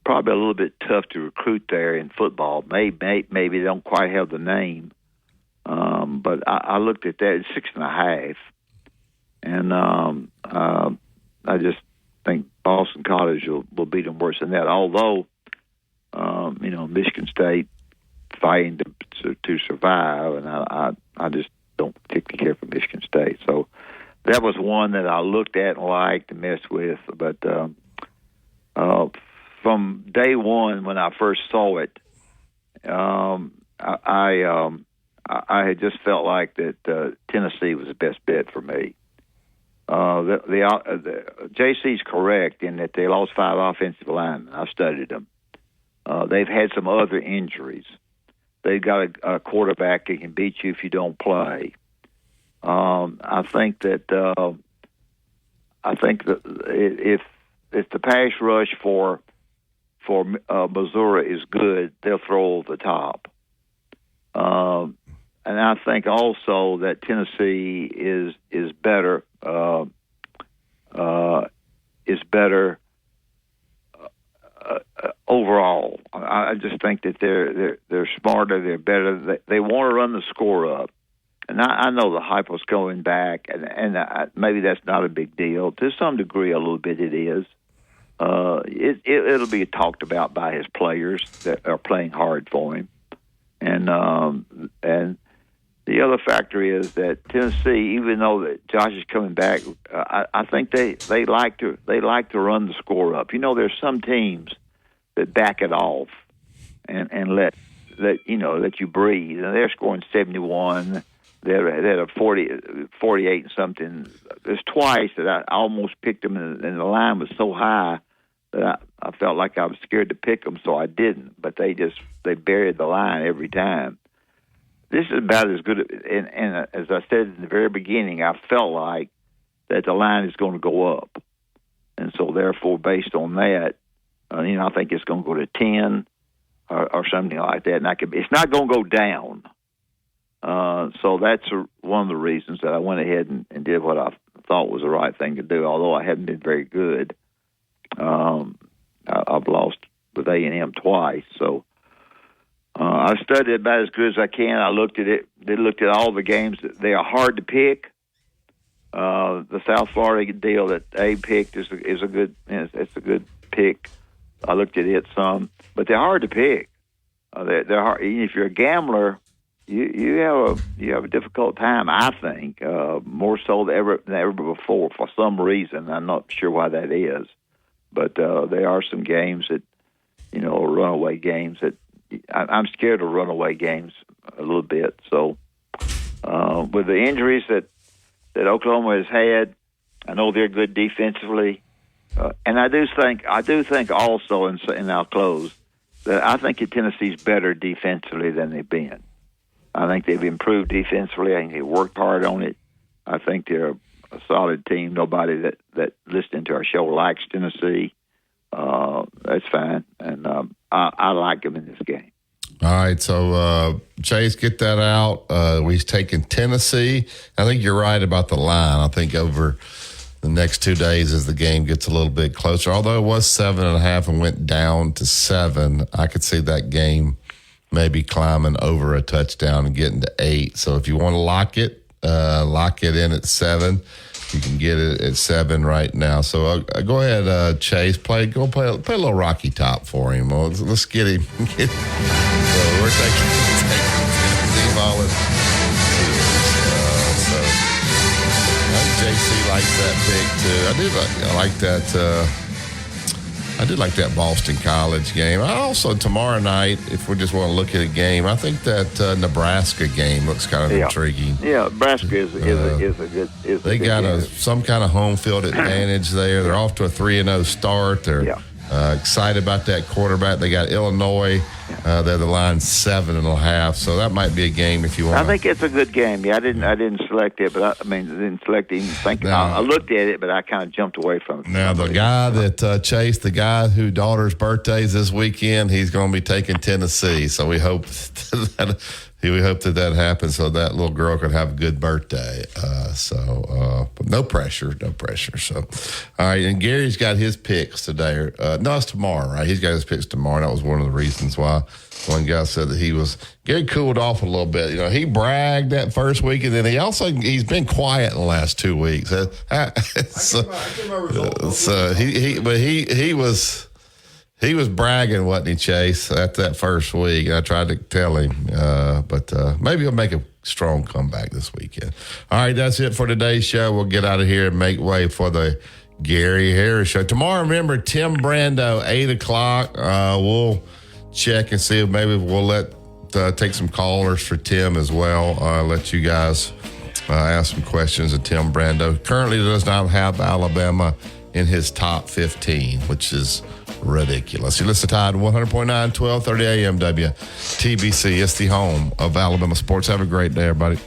S2: probably a little bit tough to recruit there in football. Maybe they don't quite have the name. But I looked at that, it's 6.5. And I just think Boston College will beat them worse than that. Although, Michigan State fighting to survive, and I just don't particularly care for Michigan State. So that was one that I looked at and liked and messed with. But from day one when I first saw it, I had just felt like that Tennessee was the best bet for me. JC's correct in that they lost 5 offensive linemen. I studied them. They've had some other injuries. they've got a quarterback that can beat you if you don't play. I think that if the pass rush for Missouri is good, they'll throw over the top. And I think also that Tennessee is better. Overall, I just think that they're smarter, they're better. They want to run the score up, and I know the hype was going back, and maybe that's not a big deal. To some degree, a little bit it is. It'll be talked about by his players that are playing hard for him, and the other factor is that Tennessee, even though that Josh is coming back, I think they like to run the score up. There's some teams that back it off and let you breathe. And they're scoring 71. They're at 48 and something. There's twice that I almost picked them, and the line was so high that I felt like I was scared to pick them, so I didn't. But they buried the line every time. This is about as good, and as I said in the very beginning, I felt like that the line is going to go up. And so, therefore, based on that, I think it's going to go to 10 or something like that. And it's not going to go down. So that's one of the reasons that I went ahead and did what I thought was the right thing to do, although I haven't been very good. I've lost with A&M twice, so I studied about as good as I can. I looked at it. They looked at all the games. They are hard to pick. The South Florida deal that Abe picked is a good pick. I looked at it some, but they're hard to pick. They're hard. If you're a gambler, you have a difficult time. I think more so than ever before for some reason. I'm not sure why that is, but there are some games that runaway games that I'm scared of runaway games a little bit. So with the injuries that Oklahoma has had, I know they're good defensively, and I do think also, and I'll close, that I think that Tennessee's better defensively than they've been. I think they've improved defensively. I think they worked hard on it. I think they're a solid team. Nobody that listening to our show likes Tennessee. That's fine, and I like them in this game.
S3: All right, so Chase, get that out. We've taken Tennessee. I think you're right about the line. I think over the next 2 days as the game gets a little bit closer, although it was 7.5 and went down to 7, I could see that game maybe climbing over a touchdown and getting to 8. So if you want to lock it in at 7. You can get it at 7 right now. So go ahead, Chase. Play a little Rocky Top for him. Let's get him. So we're taking Tennessee volunteers. So I think JC likes that pick too. I like that. I did like that Boston College game. I also, tomorrow night, if we just want to look at a game, I think that Nebraska game looks kind of intriguing.
S2: Yeah, Nebraska is a good.
S3: They got some kind of home field advantage there. They're off to a 3-0 start. They're excited about that quarterback. They got Illinois. They're the line 7.5. So that might be a game if you want.
S2: I think it's a good game. Yeah, I didn't select it, but I didn't select it even thinking. I looked at it, but I kind of jumped away from it.
S3: Now the guy that Chase, the guy whose daughter's birthday is this weekend, he's going to be taking Tennessee. So we hope that happens, so that little girl could have a good birthday. But no pressure. So, all right. And Gary's got his picks today. No, it's tomorrow, right? He's got his picks tomorrow. That was one of the reasons why one guy said that Gary cooled off a little bit. He bragged that first week, and then he's been quiet in the last 2 weeks. He was bragging, wasn't he, Chase, after that first week? I tried to tell him, but maybe he'll make a strong comeback this weekend. All right, that's it for today's show. We'll get out of here and make way for the Gary Harris Show. Tomorrow, remember, Tim Brando, 8 o'clock. We'll check and see if maybe we'll take some callers for Tim as well. Let you guys ask some questions of Tim Brando. Currently does not have Alabama in his top 15, which is ridiculous. You listen to Tide 100.9, 1230 AM WTBC. It's the home of Alabama sports. Have a great day, everybody.